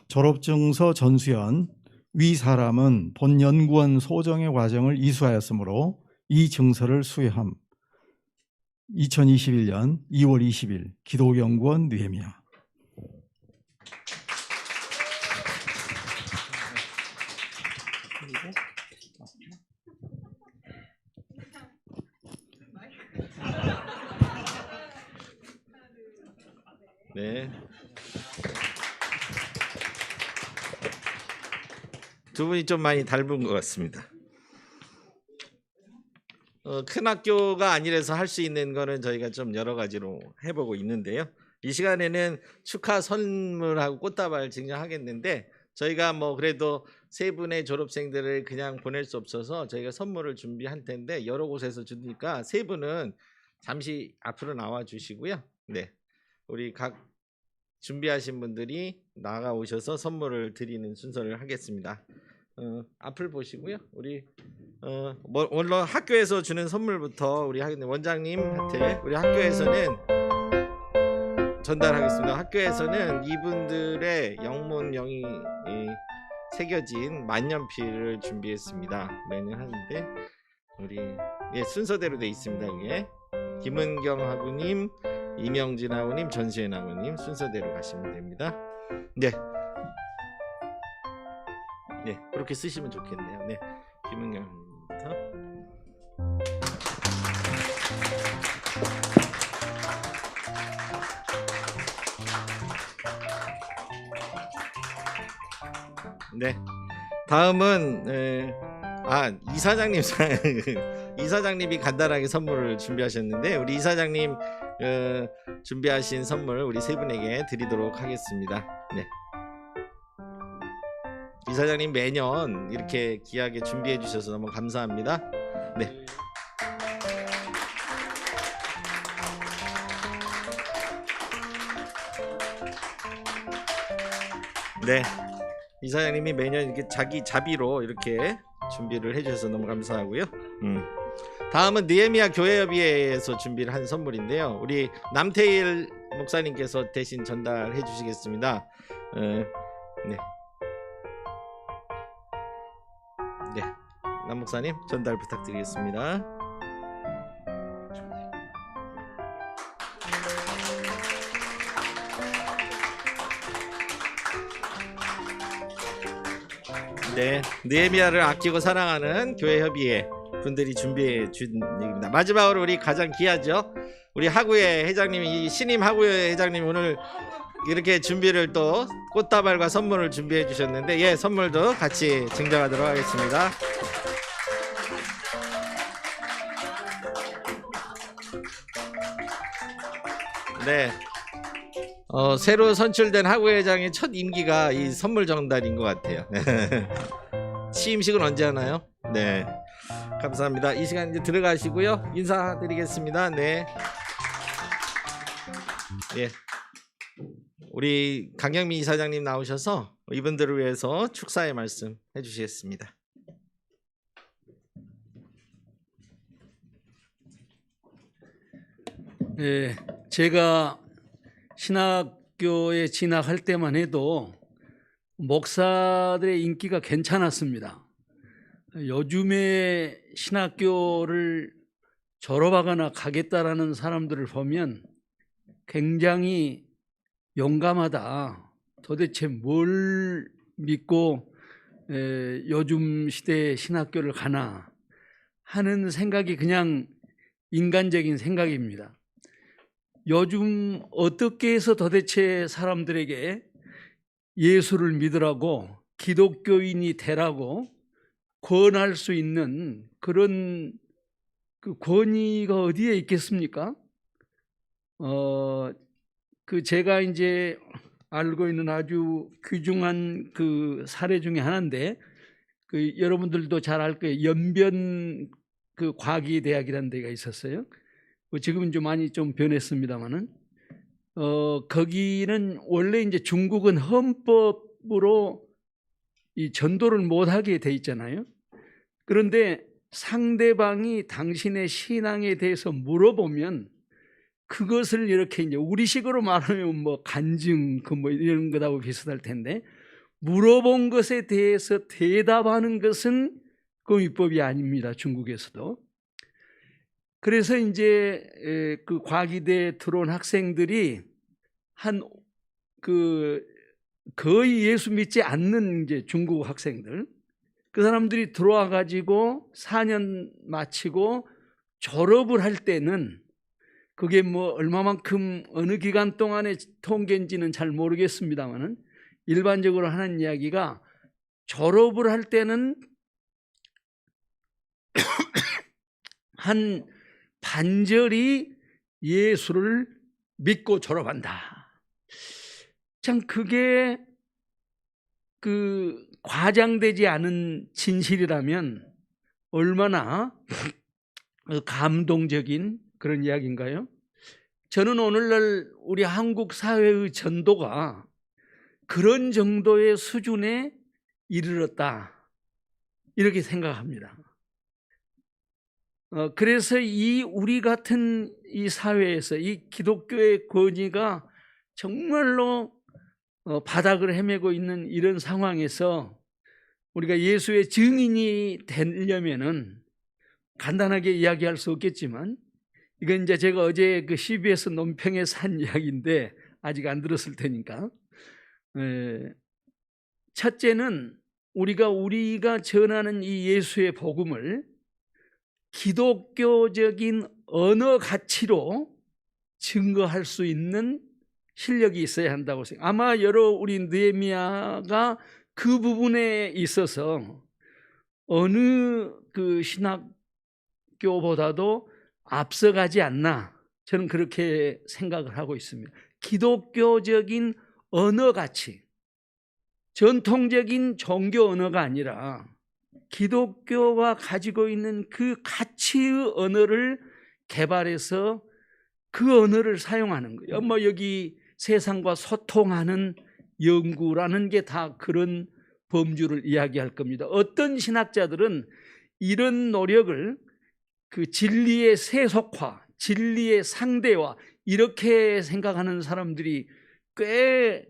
졸업증서 전수연. 위 사람은 본 연구원 소정의 과정을 이수하였으므로 이 증서를 수여함. 2021년 2월 20일 기독연구원 느헤미야. 네. 두 분이 좀 많이 닮은 것 같습니다. 큰 학교가 아니라서 할 수 있는 거는 저희가 좀 여러 가지로 해보고 있는데요. 이 시간에는 축하 선물하고 꽃다발 증정하겠는데, 저희가 뭐 그래도 세 분의 졸업생들을 그냥 보낼 수 없어서 저희가 선물을 준비할 텐데, 여러 곳에서 주니까 세 분은 잠시 앞으로 나와 주시고요. 네, 우리 각 준비하신 분들이 나가오셔서 선물을 드리는 순서를 하겠습니다. 앞을 보시고요. 우리 물론 학교에서 주는 선물부터 우리 원장님한테 우리 학교에서는 전달하겠습니다. 학교에서는 이분들의 영문명이 새겨진 만년필을 준비했습니다. 매년 하는데 우리 순서대로 돼 있습니다. 이게 김은경 학우님, 이명진 학우님, 전수현 학우님 순서대로 가시면 됩니다. 네, 그렇게 쓰시면 좋겠네요. 네, 김은경 학우님부터. 네, 다음은 이사장님 이사장님이 간단하게 선물을 준비하셨는데, 우리 이사장님 준비하신 선물 우리 세 분에게 드리도록 하겠습니다. 네, 이사장님 매년 이렇게 귀하게 준비해 주셔서 너무 감사합니다. 네. 네, 이사장님이 매년 이렇게 자기 자비로 이렇게 준비를 해주셔서 너무 감사하고요. 다음은 느헤미야 교회협의회에서 준비를 한 선물인데요. 우리 남태일 목사님께서 대신 전달해 주시겠습니다. 네, 남 목사님 전달 부탁드리겠습니다. 네, 느헤미야를 아끼고 사랑하는 교회 협의회 분들이 준비해 준 얘기입니다. 마지막으로 우리 가장 귀하죠. 우리 하구회 회장님이, 이 신임 하구회 회장님 오늘 이렇게 준비를 또 꽃다발과 선물을 준비해 주셨는데, 예, 선물도 같이 증정하도록 하겠습니다. 네. 새로 선출된 하구회장의 첫 임기가 이 선물 전달인 것 같아요. 취임식은 언제 하나요? 네, 감사합니다. 이 시간 이제 들어가시고요. 인사드리겠습니다. 네. 예. 우리 강경민 이사장님 나오셔서 이분들을 위해서 축사의 말씀 해주시겠습니다. 네, 제가 신학교에 진학할 때만 해도 목사들의 인기가 괜찮았습니다. 요즘에 신학교를 졸업하거나 가겠다라는 사람들을 보면 굉장히 용감하다. 도대체 뭘 믿고 요즘 시대에 신학교를 가나 하는 생각이 그냥 인간적인 생각입니다. 요즘 어떻게 해서 도대체 사람들에게 예수를 믿으라고, 기독교인이 되라고 권할 수 있는 그런 그 권위가 어디에 있겠습니까? 제가 이제 알고 있는 아주 귀중한 그 사례 중에 하나인데, 여러분들도 잘 알 거예요. 연변 과기대학이라는 데가 있었어요. 지금은 좀 많이 좀 변했습니다만은, 거기는 원래 이제 중국은 헌법으로 이 전도를 못하게 돼 있잖아요. 그런데 상대방이 당신의 신앙에 대해서 물어보면 그것을 이렇게 이제 우리식으로 말하면 뭐 간증 뭐 이런 것하고 비슷할 텐데, 물어본 것에 대해서 대답하는 것은 그 위법이 아닙니다. 중국에서도. 그래서 이제 그 과기대에 들어온 학생들이 거의 예수 믿지 않는 이제 중국 학생들, 그 사람들이 들어와 가지고 4년 마치고 졸업을 할 때는, 그게 뭐 얼마만큼 어느 기간 동안의 통계인지는 잘 모르겠습니다만은, 일반적으로 하는 이야기가 졸업을 할 때는 한 반절이 예수를 믿고 졸업한다. 참 그게 과장되지 않은 진실이라면 얼마나 감동적인 그런 이야기인가요? 저는 오늘날 우리 한국 사회의 전도가 그런 정도의 수준에 이르렀다, 이렇게 생각합니다. 그래서 우리 같은 이 사회에서 이 기독교의 권위가 정말로 바닥을 헤매고 있는 이런 상황에서 우리가 예수의 증인이 되려면은, 간단하게 이야기할 수 없겠지만, 이건 이제 제가 어제 그 CBS 논평에 산 이야기인데 아직 안 들었을 테니까, 첫째는 우리가 전하는 이 예수의 복음을 기독교적인 언어 가치로 증거할 수 있는 실력이 있어야 한다고 생각해요. 아마 우리 느헤미야가 그 부분에 있어서 어느 그 신학교보다도 앞서가지 않나, 저는 그렇게 생각을 하고 있습니다. 기독교적인 언어 가치, 전통적인 종교 언어가 아니라 기독교가 가지고 있는 그 가치의 언어를 개발해서 그 언어를 사용하는 거예요. 뭐 여기 세상과 소통하는 연구라는 게 다 그런 범주를 이야기할 겁니다. 어떤 신학자들은 이런 노력을 그 진리의 세속화, 진리의 상대화, 이렇게 생각하는 사람들이 꽤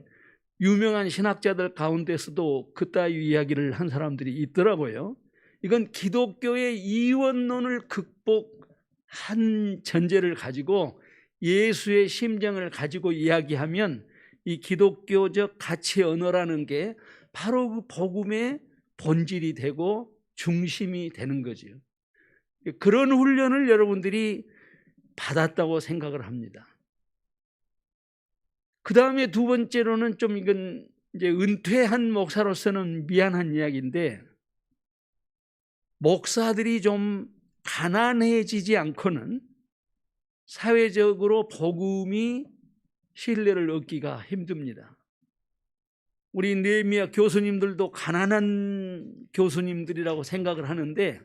유명한 신학자들 가운데서도 그따위 이야기를 한 사람들이 있더라고요. 이건 기독교의 이원론을 극복한 전제를 가지고 예수의 심정을 가지고 이야기하면 이 기독교적 가치 언어라는 게 바로 그 복음의 본질이 되고 중심이 되는 거죠. 그런 훈련을 여러분들이 받았다고 생각을 합니다. 그 다음에 두 번째로는 좀 이건 이제 은퇴한 목사로서는 미안한 이야기인데, 목사들이 좀 가난해지지 않고는 사회적으로 복음이 신뢰를 얻기가 힘듭니다. 우리 느헤미야 교수님들도 가난한 교수님들이라고 생각을 하는데,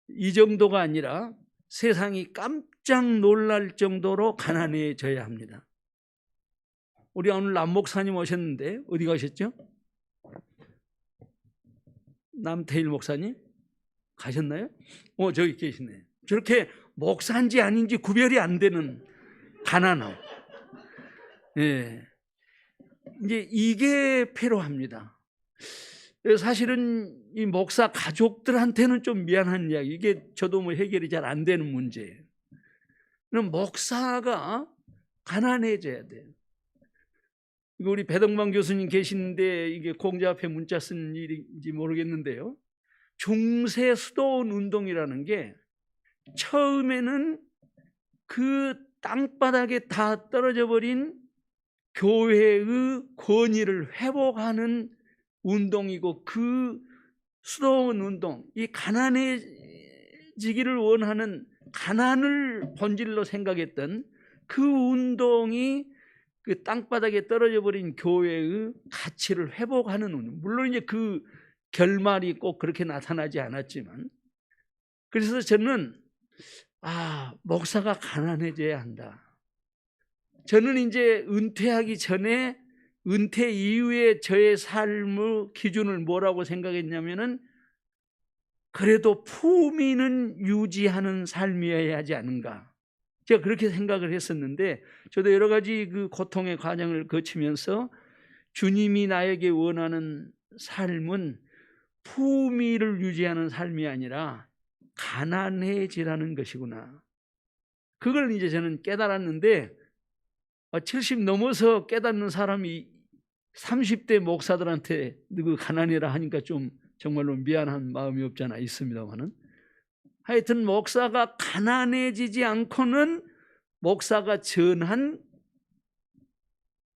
이 정도가 아니라 세상이 깜짝 놀랄 정도로 가난해져야 합니다. 우리 오늘 남 목사님 오셨는데 어디 가셨죠? 남태일 목사님 가셨나요? 저기 계시네. 저렇게 목사인지 아닌지 구별이 안 되는 가난함. 예. 이제 이게 필요합니다. 사실은 이 목사 가족들한테는 좀 미안한 이야기. 이게 저도 뭐 해결이 잘 안 되는 문제예요. 목사가 가난해져야 돼요. 우리 배덕만 교수님 계시는데 이게 공자 앞에 문자 쓴 일인지 모르겠는데요. 중세 수도원 운동이라는 게 처음에는 그 땅바닥에 다 떨어져 버린 교회의 권위를 회복하는 운동이고, 그 수도원 운동, 이 가난해지기를 원하는 가난을 본질로 생각했던 그 운동이 그 땅바닥에 떨어져 버린 교회의 가치를 회복하는 운동. 물론 이제 그 결말이 꼭 그렇게 나타나지 않았지만, 그래서 저는 목사가 가난해져야 한다. 저는 이제 은퇴하기 전에, 은퇴 이후에 저의 삶의 기준을 뭐라고 생각했냐면은, 그래도 품위는 유지하는 삶이어야 하지 않은가. 제가 그렇게 생각을 했었는데, 저도 여러 가지 그 고통의 과정을 거치면서 주님이 나에게 원하는 삶은 품위를 유지하는 삶이 아니라 가난해지라는 것이구나. 그걸 이제 저는 깨달았는데, 70 넘어서 깨닫는 사람이 30대 목사들한테 누구 가난해라 하니까 좀 정말로 미안한 마음이 없잖아 있습니다만은, 하여튼 목사가 가난해지지 않고는 목사가 전한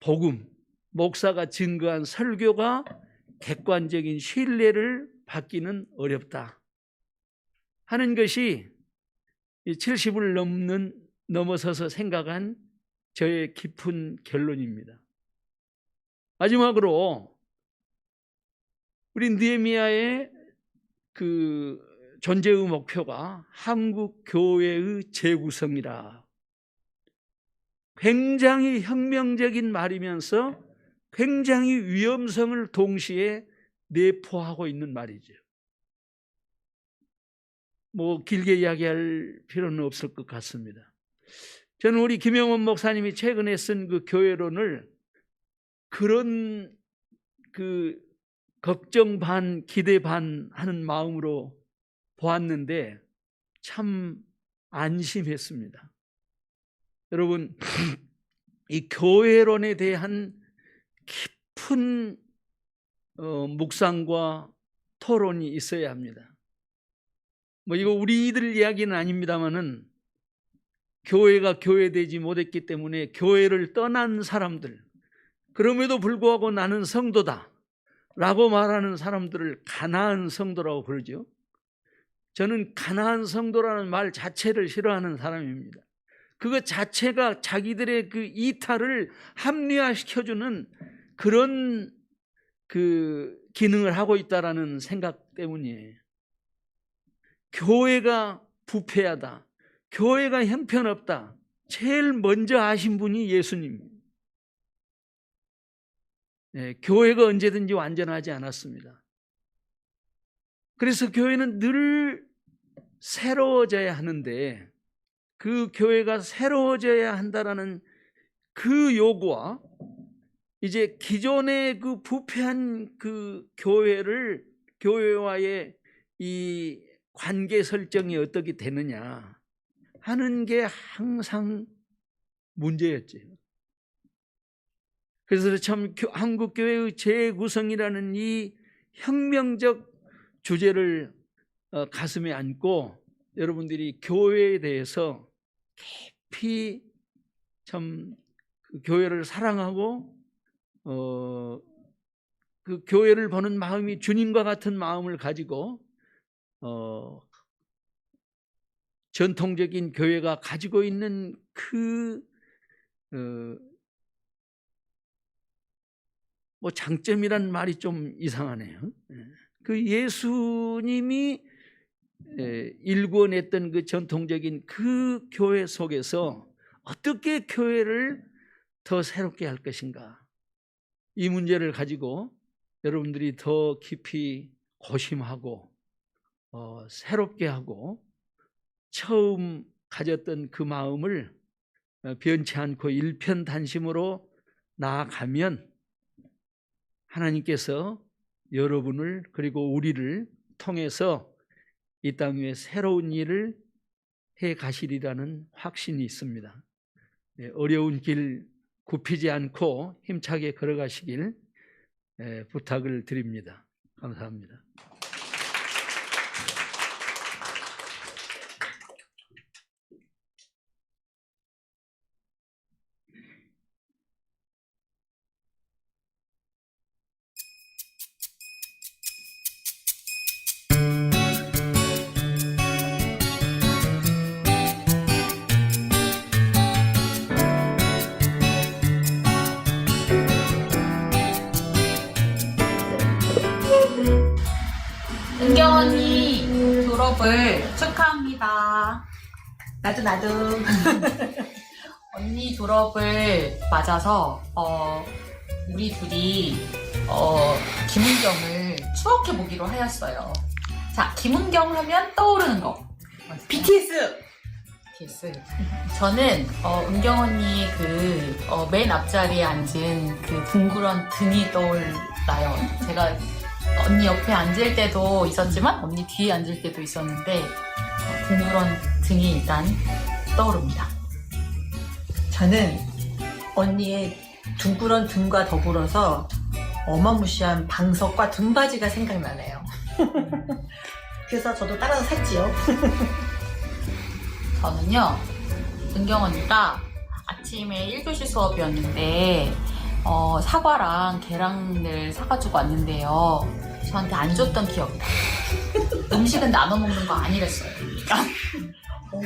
복음, 목사가 증거한 설교가 객관적인 신뢰를 받기는 어렵다 하는 것이 70을 넘어서서 생각한 저의 깊은 결론입니다. 마지막으로 우리 느헤미야의 그 존재의 목표가 한국 교회의 재구성이라. 굉장히 혁명적인 말이면서 굉장히 위험성을 동시에 내포하고 있는 말이죠. 뭐 길게 이야기할 필요는 없을 것 같습니다. 저는 우리 김영원 목사님이 최근에 쓴 그 교회론을 그런 그 걱정 반 기대 반 하는 마음으로 보았는데 참 안심했습니다. 여러분, 이 교회론에 대한 깊은 묵상과 토론이 있어야 합니다. 뭐 이거 우리들 이야기는 아닙니다만은, 교회가 교회되지 못했기 때문에 교회를 떠난 사람들, 그럼에도 불구하고 나는 성도다 라고 말하는 사람들을 가나안 성도라고 그러죠. 저는 가나안 성도라는 말 자체를 싫어하는 사람입니다. 그것 자체가 자기들의 그 이탈을 합리화시켜주는 그런 그 기능을 하고 있다라는 생각 때문이에요. 교회가 부패하다, 교회가 형편없다, 제일 먼저 아신 분이 예수님입니다. 교회가 언제든지 완전하지 않았습니다. 그래서 교회는 늘 새로워져야 하는데, 그 교회가 새로워져야 한다라는 그 요구와 이제 기존의 그 부패한 그 교회와의 이 관계 설정이 어떻게 되느냐 하는 게 항상 문제였죠. 그래서 참 한국교회의 재구성이라는 이 혁명적 주제를 가슴에 안고 여러분들이 교회에 대해서 깊이 참 그 교회를 사랑하고 그 교회를 보는 마음이 주님과 같은 마음을 가지고 전통적인 교회가 가지고 있는 뭐 장점이란 말이 좀 이상하네요. 그 예수님이 일구어냈던 그 전통적인 그 교회 속에서 어떻게 교회를 더 새롭게 할 것인가, 이 문제를 가지고 여러분들이 더 깊이 고심하고 새롭게 하고 처음 가졌던 그 마음을 변치 않고 일편단심으로 나아가면 하나님께서 여러분을 그리고 우리를 통해서 이 땅 위에 새로운 일을 해 가시리라는 확신이 있습니다. 어려운 길 굽히지 않고 힘차게 걸어가시길 부탁을 드립니다. 감사합니다. 은경 언니 졸업을 축하합니다. 나도. 언니 졸업을 맞아서 우리 둘이 김은경을 추억해 보기로 하였어요. 자, 김은경 하면 떠오르는 거. BTS. 저는 은경 언니 맨 앞자리에 앉은 그 둥그런 등이 떠올라요. 제가 언니 옆에 앉을 때도 있었지만 언니 뒤에 앉을 때도 있었는데 둥그런 등이 일단 떠오릅니다. 저는 언니의 둥그런 등과 더불어서 어마무시한 방석과 등받이가 생각나네요. 그래서 저도 따라서 샀지요. 저는요, 은경 언니가 아침에 1교시 수업이었는데 사과랑 계란을 사가지고 왔는데요, 저한테 안 줬던 기억이 나요. 음식은 나눠 먹는 거 아니랬어요.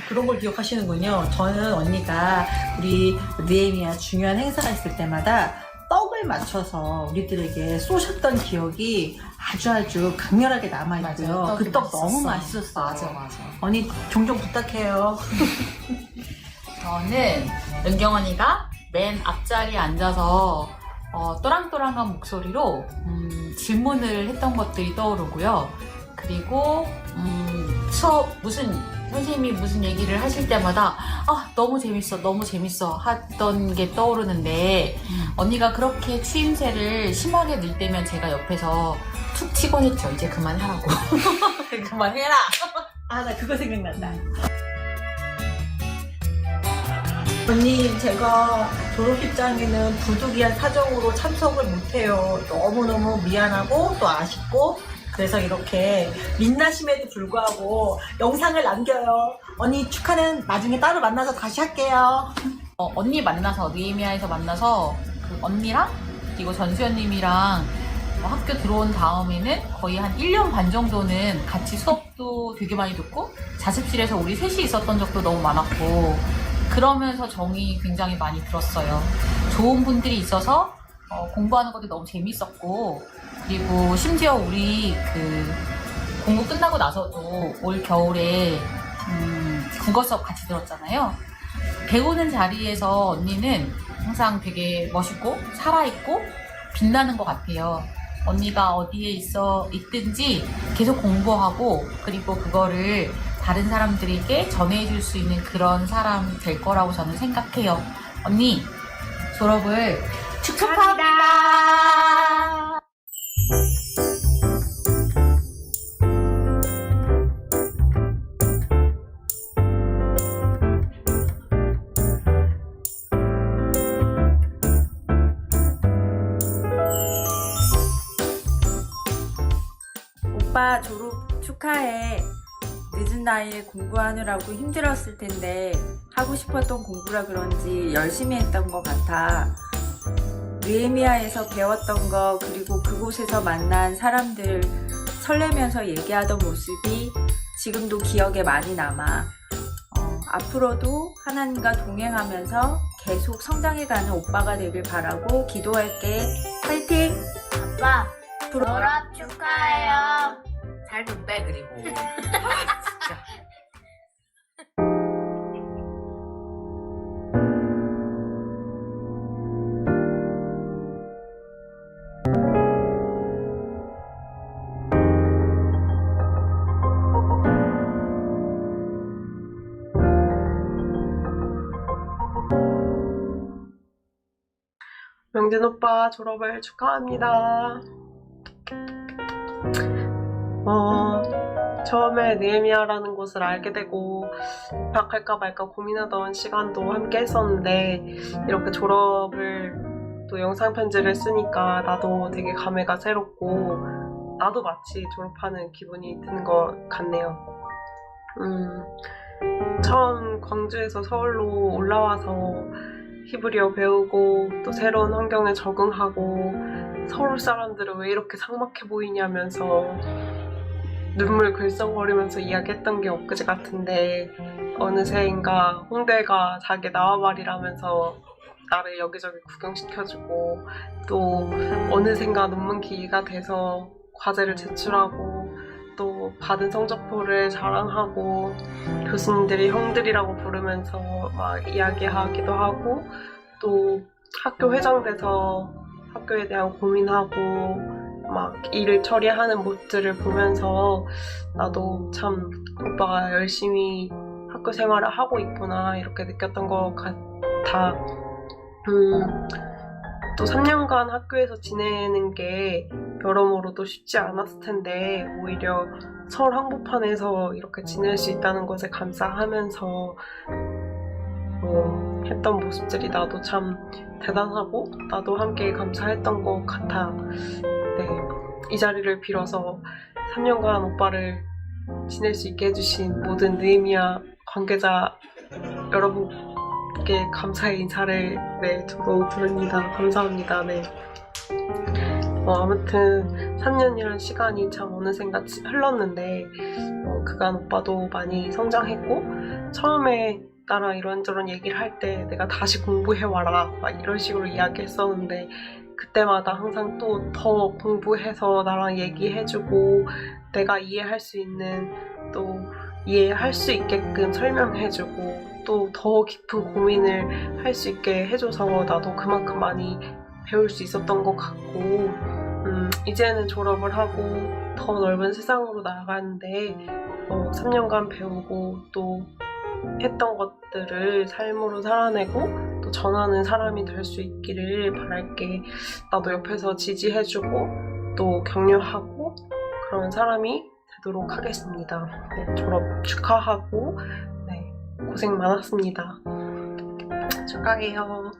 그런 걸 기억하시는군요. 저는 언니가 우리 느헤미야 중요한 행사가 있을 때마다 떡을 맞춰서 우리들에게 쏘셨던 기억이 아주 강렬하게 남아있고요. 그 떡 너무 맛있었어요. 맞아. 언니 종종 부탁해요. 저는 은경 언니가 맨 앞자리에 앉아서 또랑또랑한 목소리로 질문을 했던 것들이 떠오르고요. 그리고 수업 선생님이 무슨 얘기를 하실 때마다 너무 재밌어 하던 게 떠오르는데, 언니가 그렇게 추임새를 심하게 넣을 때면 제가 옆에서 툭 치곤 했죠. 이제 그만하라고. 그만해라. 나 그거 생각난다. 언니, 제가 졸업식장에는 부득이한 사정으로 참석을 못해요. 너무너무 미안하고 또 아쉽고, 그래서 이렇게 민낯임에도 불구하고 영상을 남겨요. 언니 축하는 나중에 따로 만나서 다시 할게요. 언니 만나서, 느헤미야에서 만나서 그 언니랑 그리고 전수연님이랑 학교 들어온 다음에는 거의 한 1년 반 정도는 같이 수업도 되게 많이 듣고 자습실에서 우리 셋이 있었던 적도 너무 많았고, 그러면서 정이 굉장히 많이 들었어요. 좋은 분들이 있어서 공부하는 것도 너무 재밌었고, 그리고 심지어 우리 공부 끝나고 나서도 올 겨울에 국어 수업 같이 들었잖아요. 배우는 자리에서 언니는 항상 되게 멋있고 살아있고 빛나는 것 같아요. 언니가 어디에 있든지 계속 공부하고, 그리고 그거를 다른 사람들에게 전해줄 수 있는 그런 사람 될 거라고 저는 생각해요. 언니 졸업을 축하합니다. 오빠 졸업 축하해. 늦은 나이에 공부하느라고 힘들었을 텐데 하고 싶었던 공부라 그런지 열심히 했던 것 같아. 느헤미야에서 배웠던 거 그리고 그곳에서 만난 사람들 설레면서 얘기하던 모습이 지금도 기억에 많이 남아. 앞으로도 하나님과 동행하면서 계속 성장해가는 오빠가 되길 바라고 기도할게. 파이팅! 아빠 졸업 축하해요. 잘 뒀대 그리고. 진짜. 명진 오빠 졸업을 축하합니다. 처음에 느헤미야라는 곳을 알게 되고 입학할까 말까 고민하던 시간도 함께 했었는데 이렇게 졸업을 또 영상 편지를 쓰니까 나도 되게 감회가 새롭고 나도 마치 졸업하는 기분이 드는 것 같네요. 처음 광주에서 서울로 올라와서 히브리어 배우고 또 새로운 환경에 적응하고 서울 사람들은 왜 이렇게 삭막해 보이냐면서 눈물 글썽거리면서 이야기했던 게 엊그제 같은데 어느새인가 홍대가 자기 나와말이라면서 나를 여기저기 구경시켜주고 또 어느샌가 논문 기회가 돼서 과제를 제출하고 또 받은 성적표를 자랑하고 교수님들이 형들이라고 부르면서 막 이야기하기도 하고 또 학교 회장 돼서 학교에 대한 고민하고 막 일을 처리하는 모습들을 보면서 나도 참 오빠가 열심히 학교 생활을 하고 있구나 이렇게 느꼈던 것 같아. 또 3년간 학교에서 지내는 게 여러모로도 쉽지 않았을 텐데 오히려 서울 한복판에서 이렇게 지낼 수 있다는 것에 감사하면서 했던 모습들이 나도 참 대단하고 나도 함께 감사했던 것 같아. 네, 이 자리를 빌어서 3년간 오빠를 지낼 수 있게 해주신 모든 느헤미야 관계자 여러분께 감사의 인사를 저도 드립니다. 감사합니다. 네. 아무튼 3년이라는 시간이 참 어느샌가 흘렀는데 그간 오빠도 많이 성장했고 처음에 나랑 이런저런 얘기를 할 때 내가 다시 공부해와라 막 이런 식으로 이야기했었는데 그때마다 항상 또 더 공부해서 나랑 얘기해주고 내가 이해할 수 있는 또 이해할 수 있게끔 설명해주고 또 더 깊은 고민을 할 수 있게 해줘서 나도 그만큼 많이 배울 수 있었던 것 같고 이제는 졸업을 하고 더 넓은 세상으로 나아가는데 3년간 배우고 또 했던 것들을 삶으로 살아내고 또 전하는 사람이 될 수 있기를 바랄게. 나도 옆에서 지지해주고 또 격려하고 그런 사람이 되도록 하겠습니다. 네, 졸업 축하하고 네, 고생 많았습니다. 축하해요.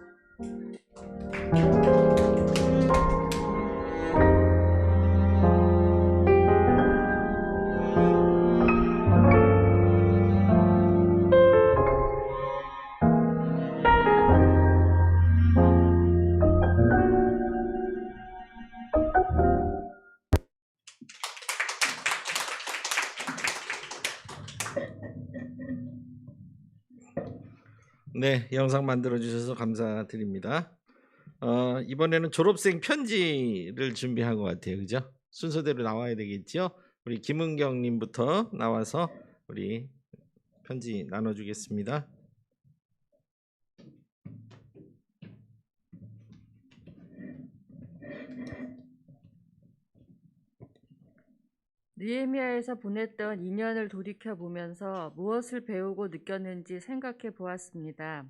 네, 영상 만들어 주셔서 감사드립니다. 이번에는 졸업생 편지를 준비한 것 같아요. 그죠? 순서대로 나와야 되겠죠? 우리 김은경 님부터 나와서 우리 편지 나눠주겠습니다. 느헤미야에서 보냈던 2년을 돌이켜보면서 무엇을 배우고 느꼈는지 생각해 보았습니다.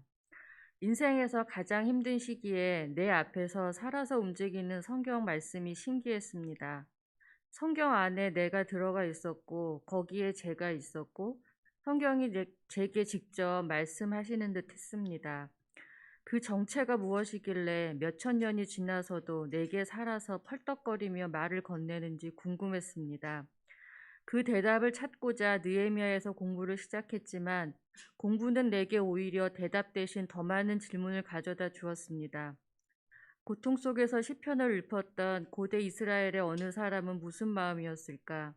인생에서 가장 힘든 시기에 내 앞에서 살아서 움직이는 성경 말씀이 신기했습니다. 성경 안에 내가 들어가 있었고 거기에 제가 있었고 성경이 제게 직접 말씀하시는 듯 했습니다. 그 정체가 무엇이길래 몇천 년이 지나서도 내게 살아서 펄떡거리며 말을 건네는지 궁금했습니다. 그 대답을 찾고자 느헤미야에서 공부를 시작했지만 공부는 내게 오히려 대답 대신 더 많은 질문을 가져다 주었습니다. 고통 속에서 시편을 읊었던 고대 이스라엘의 어느 사람은 무슨 마음이었을까?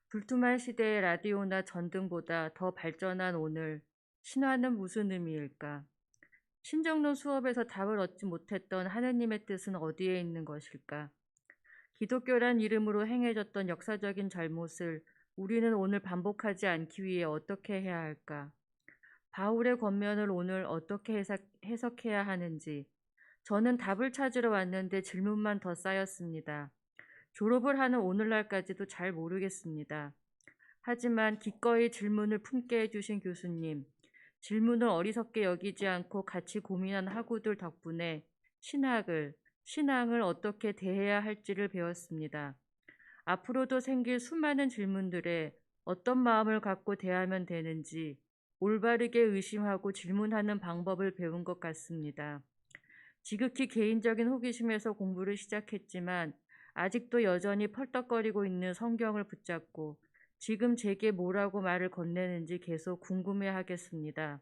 불투만 시대의 라디오나 전등보다 더 발전한 오늘, 신화는 무슨 의미일까? 신정론 수업에서 답을 얻지 못했던 하느님의 뜻은 어디에 있는 것일까? 기독교란 이름으로 행해졌던 역사적인 잘못을 우리는 오늘 반복하지 않기 위해 어떻게 해야 할까? 바울의 권면을 오늘 어떻게 해석해야 하는지 저는 답을 찾으러 왔는데 질문만 더 쌓였습니다. 졸업을 하는 오늘날까지도 잘 모르겠습니다. 하지만 기꺼이 질문을 품게 해주신 교수님, 질문을 어리석게 여기지 않고 같이 고민한 학우들 덕분에 신앙을 어떻게 대해야 할지를 배웠습니다. 앞으로도 생길 수많은 질문들에 어떤 마음을 갖고 대하면 되는지 올바르게 의심하고 질문하는 방법을 배운 것 같습니다. 지극히 개인적인 호기심에서 공부를 시작했지만 아직도 여전히 펄떡거리고 있는 성경을 붙잡고 지금 제게 뭐라고 말을 건네는지 계속 궁금해하겠습니다.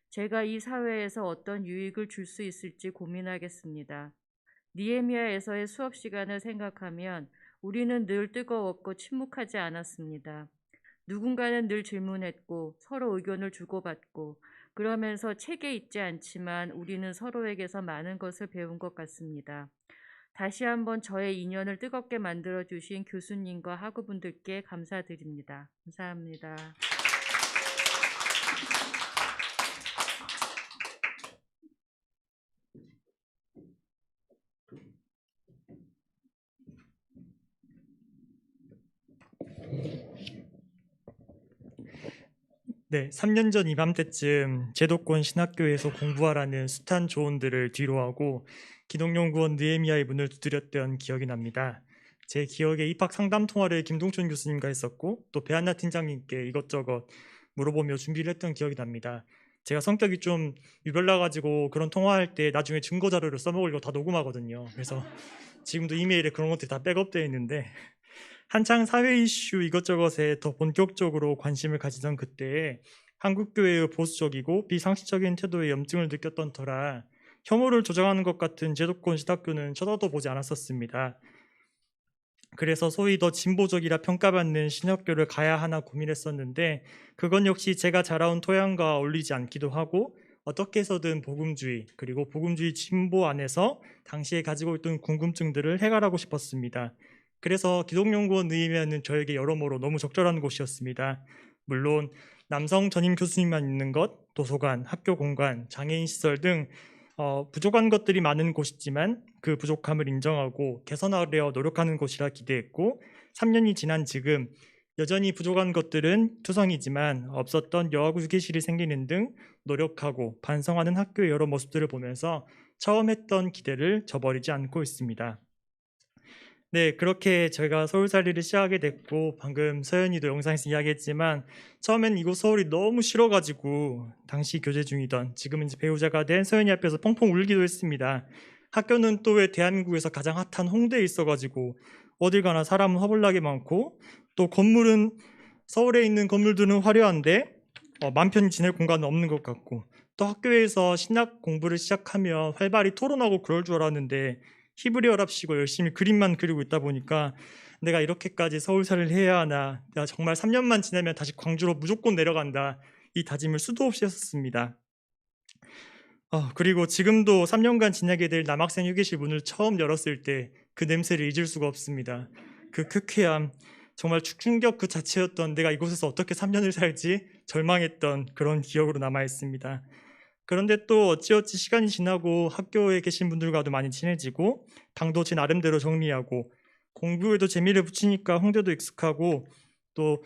제가 이 사회에서 어떤 유익을 줄 수 있을지 고민하겠습니다. 느헤미야에서의 수업 시간을 생각하면 우리는 늘 뜨거웠고 침묵하지 않았습니다. 누군가는 늘 질문했고 서로 의견을 주고받고 그러면서 책에 있지 않지만 우리는 서로에게서 많은 것을 배운 것 같습니다. 다시 한번 저의 인연을 뜨겁게 만들어주신 교수님과 학우분들께 감사드립니다. 감사합니다. 네, 3년 전 이맘때쯤 제도권 신학교에서 공부하라는 숱한 조언들을 뒤로하고 기독연구원 느헤미야의 문을 두드렸던 기억이 납니다. 제 기억에 입학 상담 통화를 김동춘 교수님과 했었고 또 배한나 팀장님께 이것저것 물어보며 준비를 했던 기억이 납니다. 제가 성격이 좀 유별나가지고 그런 통화할 때 나중에 증거 자료를 써먹으려고 다 녹음하거든요. 그래서 지금도 이메일에 그런 것들이 다 백업되어 있는데 한창 사회 이슈 이것저것에 더 본격적으로 관심을 가지던 그때에 한국교회의 보수적이고 비상식적인 태도에 염증을 느꼈던 터라 혐오를 조장하는 것 같은 제도권 신학교는 쳐다도 보지 않았었습니다. 그래서 소위 더 진보적이라 평가받는 신학교를 가야 하나 고민했었는데 그건 역시 제가 자라온 토양과 어울리지 않기도 하고 어떻게 해서든 복음주의 그리고 복음주의 진보 안에서 당시에 가지고 있던 궁금증들을 해결하고 싶었습니다. 그래서 기독연구원 느헤미야는 저에게 여러모로 너무 적절한 곳이었습니다. 물론 남성 전임 교수님만 있는 것, 도서관, 학교 공간, 장애인 시설 등 부족한 것들이 많은 곳이지만 그 부족함을 인정하고 개선하려 노력하는 곳이라 기대했고 3년이 지난 지금 여전히 부족한 것들은 투성이지만 없었던 여하고 휴게실이 생기는 등 노력하고 반성하는 학교의 여러 모습들을 보면서 처음 했던 기대를 저버리지 않고 있습니다. 네, 그렇게 저희가 서울살이를 시작하게 됐고 방금 서연이도 영상에서 이야기했지만 처음엔 이곳 서울이 너무 싫어가지고 당시 교제 중이던 지금은 이제 배우자가 된 서연이 앞에서 펑펑 울기도 했습니다. 학교는 또 왜 대한민국에서 가장 핫한 홍대에 있어가지고 어딜 가나 사람은 허벌나게 많고 또 건물은 서울에 있는 건물들은 화려한데 맘 편히 지낼 공간은 없는 것 같고 또 학교에서 신학 공부를 시작하면 활발히 토론하고 그럴 줄 알았는데 히브리어랍시고 열심히 그림만 그리고 있다 보니까 내가 이렇게까지 서울살이를 해야 하나, 내가 정말 3년만 지나면 다시 광주로 무조건 내려간다, 이 다짐을 수도 없이 했었습니다. 그리고 지금도 3년간 지내게 될 남학생 휴게실 문을 처음 열었을 때 그 냄새를 잊을 수가 없습니다. 그 쾌쾌함, 정말 충격 그 자체였던 내가 이곳에서 어떻게 3년을 살지 절망했던 그런 기억으로 남아있습니다. 그런데 또 어찌어찌 시간이 지나고 학교에 계신 분들과도 많이 친해지고 방도 제 나름대로 정리하고 공부에도 재미를 붙이니까 홍대도 익숙하고 또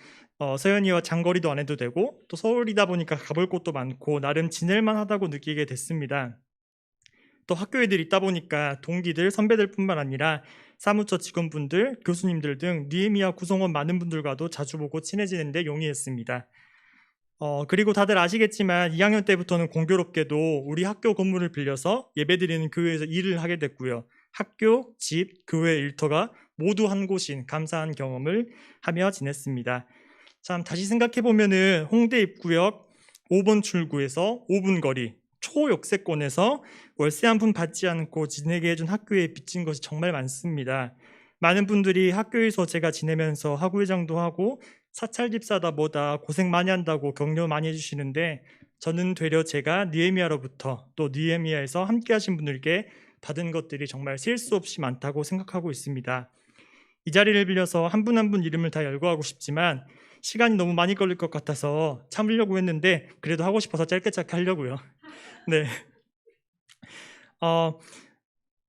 서연이와 장거리도 안 해도 되고 또 서울이다 보니까 가볼 곳도 많고 나름 지낼만 하다고 느끼게 됐습니다. 또 학교 애들 있다 보니까 동기들, 선배들뿐만 아니라 사무처 직원분들, 교수님들 등 느헤미야 구성원 많은 분들과도 자주 보고 친해지는 데 용이했습니다. 그리고 다들 아시겠지만 2학년 때부터는 공교롭게도 우리 학교 건물을 빌려서 예배드리는 교회에서 일을 하게 됐고요. 학교, 집, 교회 일터가 모두 한 곳인 감사한 경험을 하며 지냈습니다. 참 다시 생각해 보면은 홍대 입구역 5번 출구에서 5분 거리 초역세권에서 월세 한 푼 받지 않고 지내게 해준 학교에 빚진 것이 정말 많습니다. 많은 분들이 학교에서 제가 지내면서 학우회장도 하고 사찰집 사다 뭐다 고생 많이 한다고 격려 많이 해주시는데 저는 되려 제가 느헤미야로부터 또 느헤미야에서 함께 하신 분들께 받은 것들이 정말 셀 수 없이 많다고 생각하고 있습니다. 이 자리를 빌려서 한 분 한 분 이름을 다 열거하고 싶지만 시간이 너무 많이 걸릴 것 같아서 참으려고 했는데 그래도 하고 싶어서 짧게 하려고요. 네.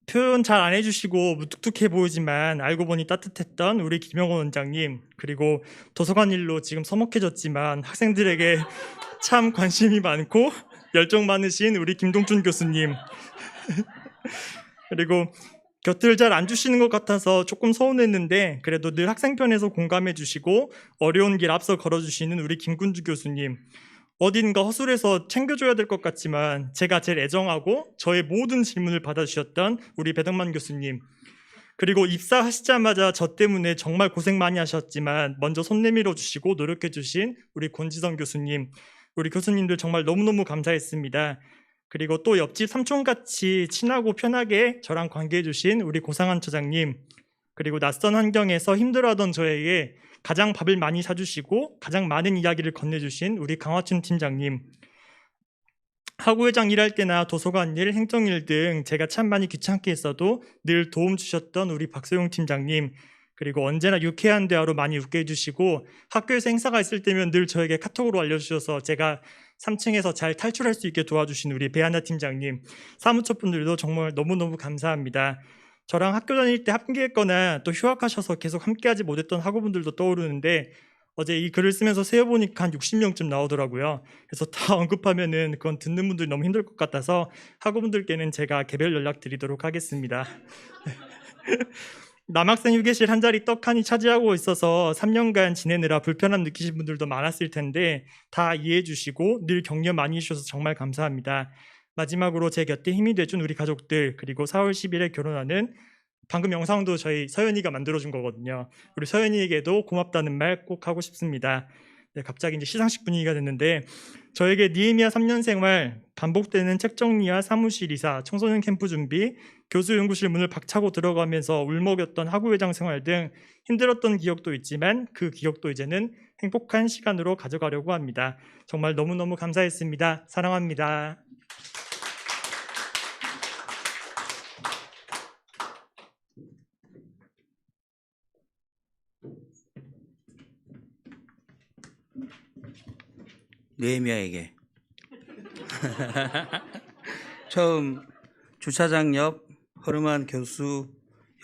표현 잘 안 해주시고 무뚝뚝해 보이지만 알고 보니 따뜻했던 우리 김영원 원장님, 그리고 도서관 일로 지금 서먹해졌지만 학생들에게 참 관심이 많고 열정 많으신 우리 김동준 교수님, 그리고 곁을 잘 안 주시는 것 같아서 조금 서운했는데 그래도 늘 학생편에서 공감해 주시고 어려운 길 앞서 걸어주시는 우리 김군주 교수님, 어딘가 허술해서 챙겨줘야 될 것 같지만 제가 제일 애정하고 저의 모든 질문을 받아주셨던 우리 배덕만 교수님, 그리고 입사하시자마자 저 때문에 정말 고생 많이 하셨지만 먼저 손 내밀어 주시고 노력해 주신 우리 권지성 교수님, 우리 교수님들 정말 너무너무 감사했습니다. 그리고 또 옆집 삼촌같이 친하고 편하게 저랑 관계해 주신 우리 고상한 처장님, 그리고 낯선 환경에서 힘들어하던 저에게 가장 밥을 많이 사주시고 가장 많은 이야기를 건네주신 우리 강화춘 팀장님, 학우회장 일할 때나 도서관 일, 행정일 등 제가 참 많이 귀찮게 했어도 늘 도움 주셨던 우리 박소영 팀장님, 그리고 언제나 유쾌한 대화로 많이 웃게 해주시고 학교에서 행사가 있을 때면 늘 저에게 카톡으로 알려주셔서 제가 3층에서 잘 탈출할 수 있게 도와주신 우리 배하나 팀장님, 사무처분들도 정말 너무너무 감사합니다. 저랑 학교 다닐 때 함께했거나 또 휴학하셔서 계속 함께하지 못했던 학우분들도 떠오르는데 어제 이 글을 쓰면서 세어보니까 한 60명쯤 나오더라고요. 그래서 다 언급하면은 그건 듣는 분들이 너무 힘들 것 같아서 학우분들께는 제가 개별 연락드리도록 하겠습니다. 남학생 휴게실 한 자리 떡하니 차지하고 있어서 3년간 지내느라 불편함 느끼신 분들도 많았을 텐데 다 이해해 주시고 늘 격려 많이 해주셔서 정말 감사합니다. 마지막으로 제 곁에 힘이 돼준 우리 가족들, 그리고 4월 10일에 결혼하는, 방금 영상도 저희 서연이가 만들어준 거거든요. 우리 서연이에게도 고맙다는 말 꼭 하고 싶습니다. 네, 갑자기 이제 시상식 분위기가 됐는데 저에게 느헤미야 3년 생활, 반복되는 책 정리와 사무실 이사, 청소년 캠프 준비, 교수 연구실 문을 박차고 들어가면서 울먹였던 학우회장 생활 등 힘들었던 기억도 있지만 그 기억도 이제는 행복한 시간으로 가져가려고 합니다. 정말 너무너무 감사했습니다. 사랑합니다. 느헤미야에게 처음 주차장 옆 허름한 교수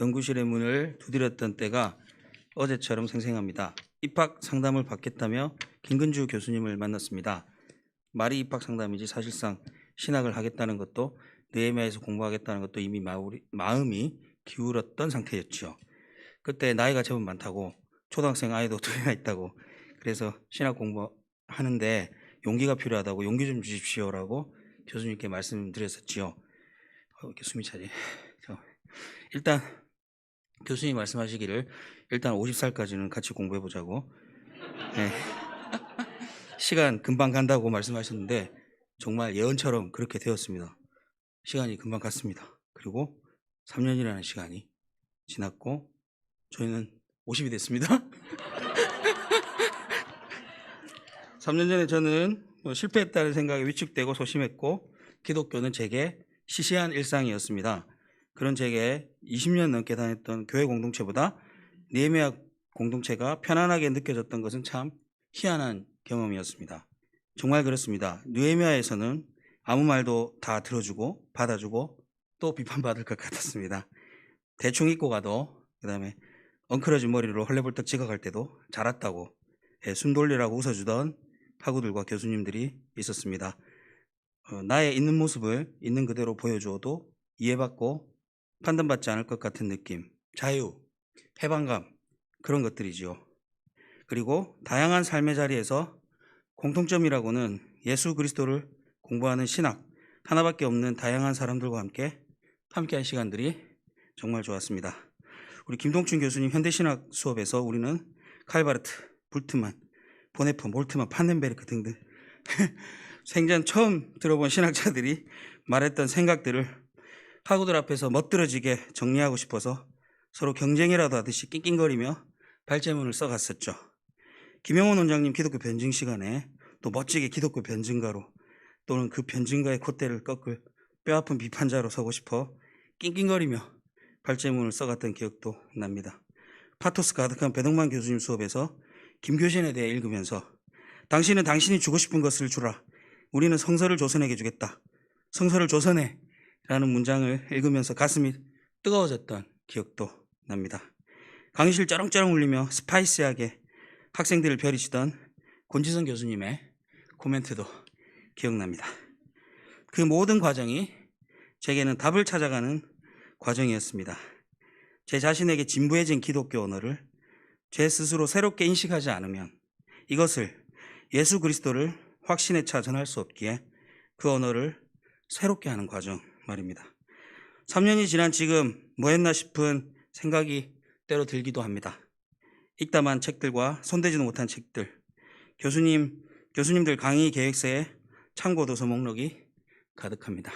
연구실의 문을 두드렸던 때가 어제처럼 생생합니다. 입학 상담을 받겠다며 김근주 교수님을 만났습니다. 말이 입학 상담이지 사실상 신학을 하겠다는 것도 느헤미야에서 공부하겠다는 것도 이미 마음이 기울었던 상태였죠. 그때 나이가 제법 많다고, 초등학생 아이도 2이나 있다고, 그래서 신학 공부하는데 용기가 필요하다고 용기 좀 주십시오라고 교수님께 말씀드렸었지요. 이렇게 숨이 차지. 일단 교수님 말씀하시기를 일단 50살까지는 같이 공부해보자고. 네. 시간 금방 간다고 말씀하셨는데 정말 예언처럼 그렇게 되었습니다. 시간이 금방 갔습니다. 그리고 3년이라는 시간이 지났고 저희는 50이 됐습니다. 3년 전에 저는 실패했다는 생각에 위축되고 소심했고 기독교는 제게 시시한 일상이었습니다. 그런 제게 20년 넘게 다녔던 교회 공동체보다 느헤미야 공동체가 편안하게 느껴졌던 것은 참 희한한 경험이었습니다. 정말 그렇습니다. 느헤미야에서는 아무 말도 다 들어주고 받아주고 또 비판받을 것 같았습니다. 대충 입고 가도, 그 다음에 엉클어진 머리로 헐레벌떡 지각할 때도 잘 왔다고 숨 돌리라고 웃어주던 학우들과 교수님들이 있었습니다. 나의 있는 모습을 있는 그대로 보여주어도 이해받고 판단받지 않을 것 같은 느낌, 자유, 해방감, 그런 것들이죠. 그리고 다양한 삶의 자리에서 공통점이라고는 예수 그리스도를 공부하는 신학, 하나밖에 없는 다양한 사람들과 함께한 시간들이 정말 좋았습니다. 우리 김동춘 교수님 현대신학 수업에서 우리는 칼바르트, 불트만, 보네퍼, 몰트만, 판넨베르크 등등 생전 처음 들어본 신학자들이 말했던 생각들을 학우들 앞에서 멋들어지게 정리하고 싶어서 서로 경쟁이라도 하듯이 낑낑거리며 발제문을 써갔었죠. 김영원 원장님 기독교 변증 시간에 또 멋지게 기독교 변증가로 또는 그 변증가의 콧대를 꺾을 뼈아픈 비판자로 서고 싶어 낑낑거리며 발제문을 써갔던 기억도 납니다. 파토스 가득한 배동만 교수님 수업에서 김교신에 대해 읽으면서 당신은 당신이 주고 싶은 것을 주라. 우리는 성서를 조선에게 주겠다. 성서를 조선해 라는 문장을 읽으면서 가슴이 뜨거워졌던 기억도 납니다. 강의실 쩌렁쩌렁 울리며 스파이시하게 학생들을 벼리시던 권지선 교수님의 코멘트도 기억납니다. 그 모든 과정이 제게는 답을 찾아가는 과정이었습니다. 제 자신에게 진부해진 기독교 언어를 제 스스로 새롭게 인식하지 않으면 이것을 예수 그리스도를 확신에 차 전할 수 없기에 그 언어를 새롭게 하는 과정 말입니다. 3년이 지난 지금 뭐 했나 싶은 생각이 때로 들기도 합니다. 읽다만 책들과 손대지도 못한 책들, 교수님들 강의 계획서에 참고 도서 목록이 가득합니다.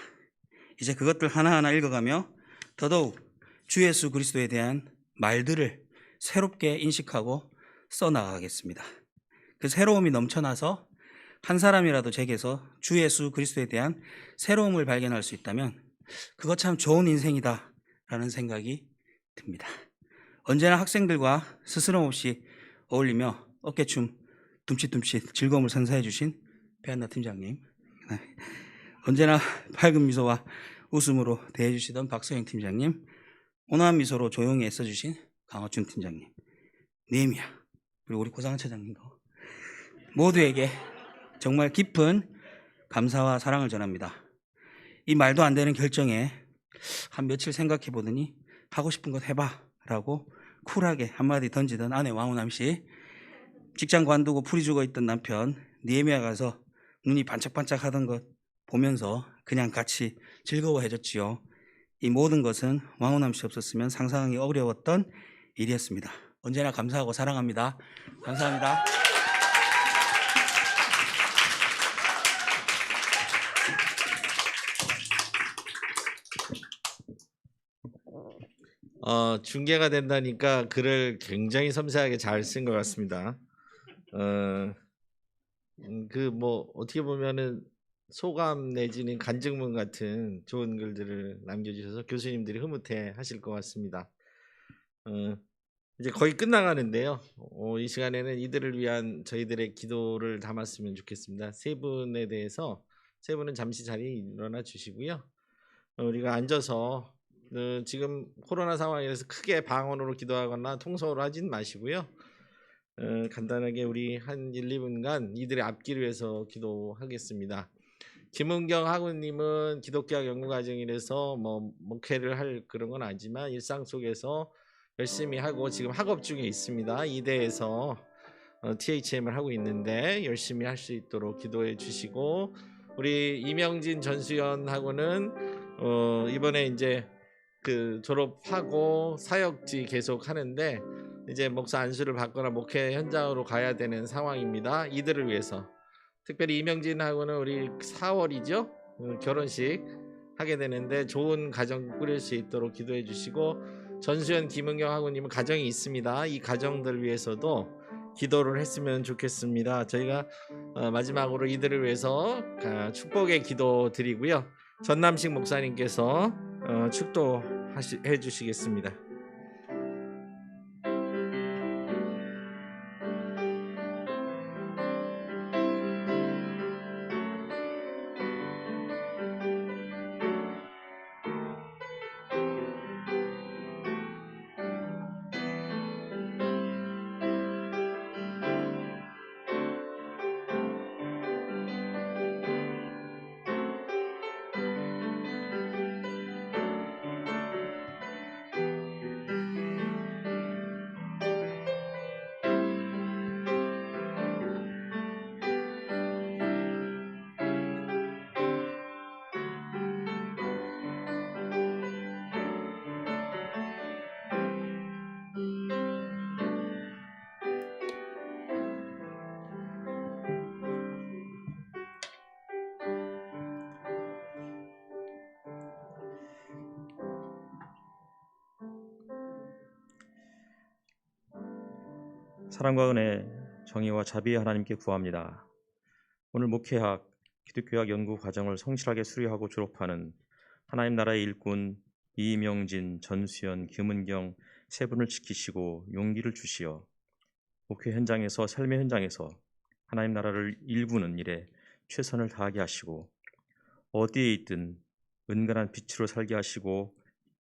이제 그것들 하나하나 읽어가며 더더욱 주 예수 그리스도에 대한 말들을 새롭게 인식하고 써나가겠습니다. 그 새로움이 넘쳐나서 한 사람이라도 제게서 주 예수 그리스도에 대한 새로움을 발견할 수 있다면 그거 참 좋은 인생이다 라는 생각이 듭니다. 언제나 학생들과 스스럼 없이 어울리며 어깨춤 둠칫둠칫 즐거움을 선사해 주신 배한나 팀장님, 언제나 밝은 미소와 웃음으로 대해 주시던 박소영 팀장님, 온화한 미소로 조용히 애써주신 강호춘 팀장님, 느헤미야, 그리고 우리 고상한 차장님도 모두에게 정말 깊은 감사와 사랑을 전합니다. 이 말도 안 되는 결정에 한 며칠 생각해 보더니 하고 싶은 것 해봐 라고 쿨하게 한마디 던지던 아내 왕우남 씨, 직장 관두고 풀이 죽어 있던 남편 느헤미야 가서 눈이 반짝반짝 하던 것 보면서 그냥 같이 즐거워해줬지요. 이 모든 것은 왕우남 씨 없었으면 상상하기 어려웠던 일이었습니다. 언제나 감사하고 사랑합니다. 감사합니다. 중계가 된다니까 글을 굉장히 섬세하게 잘 쓴 것 같습니다. 그 뭐 어떻게 보면은 소감 내지는 간증문 같은 좋은 글들을 남겨주셔서 교수님들이 흐뭇해 하실 것 같습니다. 이제 거의 끝나가는데요. 이 시간에는 이들을 위한 저희들의 기도를 담았으면 좋겠습니다. 세 분에 대해서 세 분은 잠시 자리에 일어나 주시고요. 우리가 앉아서 지금 코로나 상황에서 크게 방언으로 기도하거나 통성으로 하진 마시고요. 간단하게 우리 한 1, 2분간 이들의 앞길을 위해서 기도하겠습니다. 김은경 학우님은 기독교학 연구과정이라서 뭐 목회를 할 그런 건 아니지만 일상 속에서 열심히 하고 지금 학업 중에 있습니다. 이대에서 THM을 하고 있는데 열심히 할 수 있도록 기도해 주시고, 우리 이명진 전수연하고는 이번에 이제 그 졸업하고 사역지 계속 하는데 이제 목사 안수를 받거나 목회 현장으로 가야 되는 상황입니다. 이들을 위해서 특별히 이명진하고는 우리 4월이죠. 결혼식 하게 되는데 좋은 가정 꾸릴 수 있도록 기도해 주시고, 전수연 김은경 학우님은 가정이 있습니다. 이 가정들 위해서도 기도를 했으면 좋겠습니다. 저희가 마지막으로 이들을 위해서 축복의 기도 드리고요. 전남식 목사님께서 축도해 주시겠습니다. 사랑과 은혜, 정의와 자비의 하나님께 구합니다. 오늘 목회학, 기독교학 연구 과정을 성실하게 수료하고 졸업하는 하나님 나라의 일꾼 이명진, 전수연, 김은경 세 분을 지키시고 용기를 주시어 목회 현장에서 삶의 현장에서 하나님 나라를 일구는 일에 최선을 다하게 하시고 어디에 있든 은근한 빛으로 살게 하시고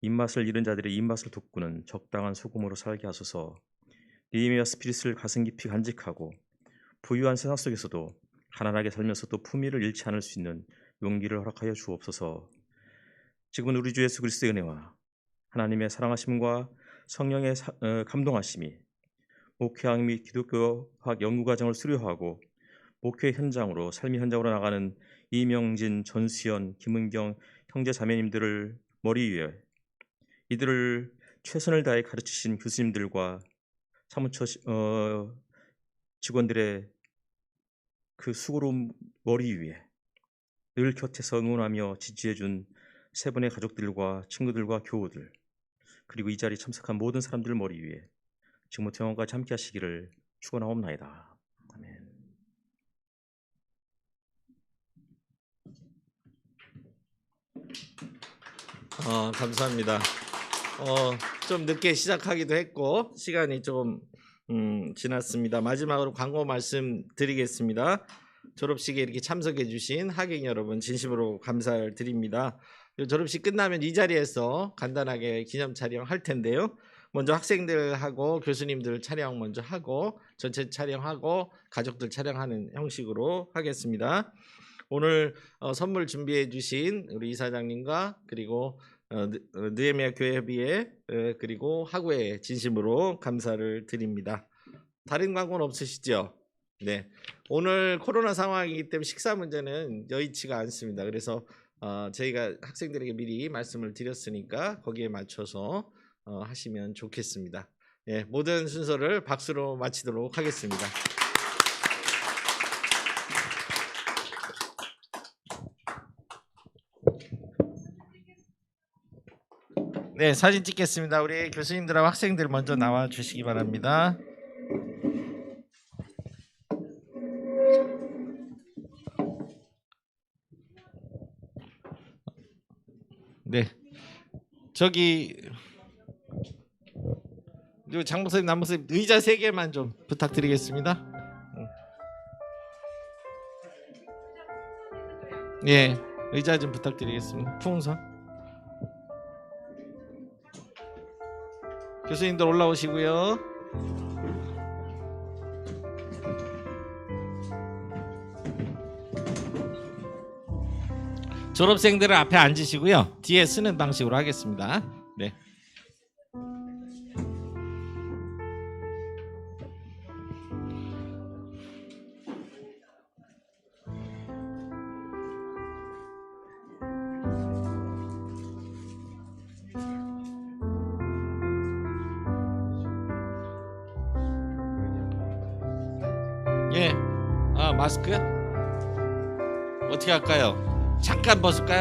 입맛을 잃은 자들의 입맛을 돋구는 적당한 소금으로 살게 하소서. 느헤미야 스피릿을 가슴 깊이 간직하고 부유한 세상 속에서도 가난하게 살면서도 품위를 잃지 않을 수 있는 용기를 허락하여 주옵소서. 지금은 우리 주 예수 그리스도의 은혜와 하나님의 사랑하심과 성령의 감동하심이 목회학 및 기독교학 연구과정을 수료하고 목회 현장으로 삶의 현장으로 나가는 이명진, 전수연, 김은경 형제 자매님들을 머리 위에 이들을 최선을 다해 가르치신 교수님들과 사무처 직원들의 그 수고로운 머리 위에 늘 곁에서 응원하며 지지해준 세 분의 가족들과 친구들과 교우들 그리고 이 자리에 참석한 모든 사람들 머리 위에 지금부터 영원까지 함께 하시기를 축원하옵나이다. 아멘. 감사합니다. 좀 늦게 시작하기도 했고 시간이 좀 지났습니다. 마지막으로 광고 말씀드리겠습니다. 졸업식에 이렇게 참석해 주신 학생 여러분 진심으로 감사를 드립니다. 졸업식 끝나면 이 자리에서 간단하게 기념 촬영할 텐데요. 먼저 학생들하고 교수님들 촬영 먼저 하고 전체 촬영하고 가족들 촬영하는 형식으로 하겠습니다. 오늘 선물 준비해 주신 우리 이사장님과 그리고 느헤미야 교회협의회 그리고 학우에 진심으로 감사를 드립니다. 다른 광고는 없으시죠? 네. 오늘 코로나 상황이기 때문에 식사 문제는 여의치가 않습니다. 그래서 저희가 학생들에게 미리 말씀을 드렸으니까 거기에 맞춰서 하시면 좋겠습니다. 네, 모든 순서를 박수로 마치도록 하겠습니다. 네, 사진 찍겠습니다. 우리 교수님들하고 학생들 먼저 나와 주시기 바랍니다. 네, 저기 장목사님, 남목사님 의자 3개만 좀 부탁드리겠습니다. 예, 의자 좀 부탁드리겠습니다. 풍선. 교수님들 올라오시고요. 졸업생들은 앞에 앉으시고요. 뒤에 쓰는 방식으로 하겠습니다. 네. 예. 마스크? 어떻게 할까요? 잠깐 벗을까요?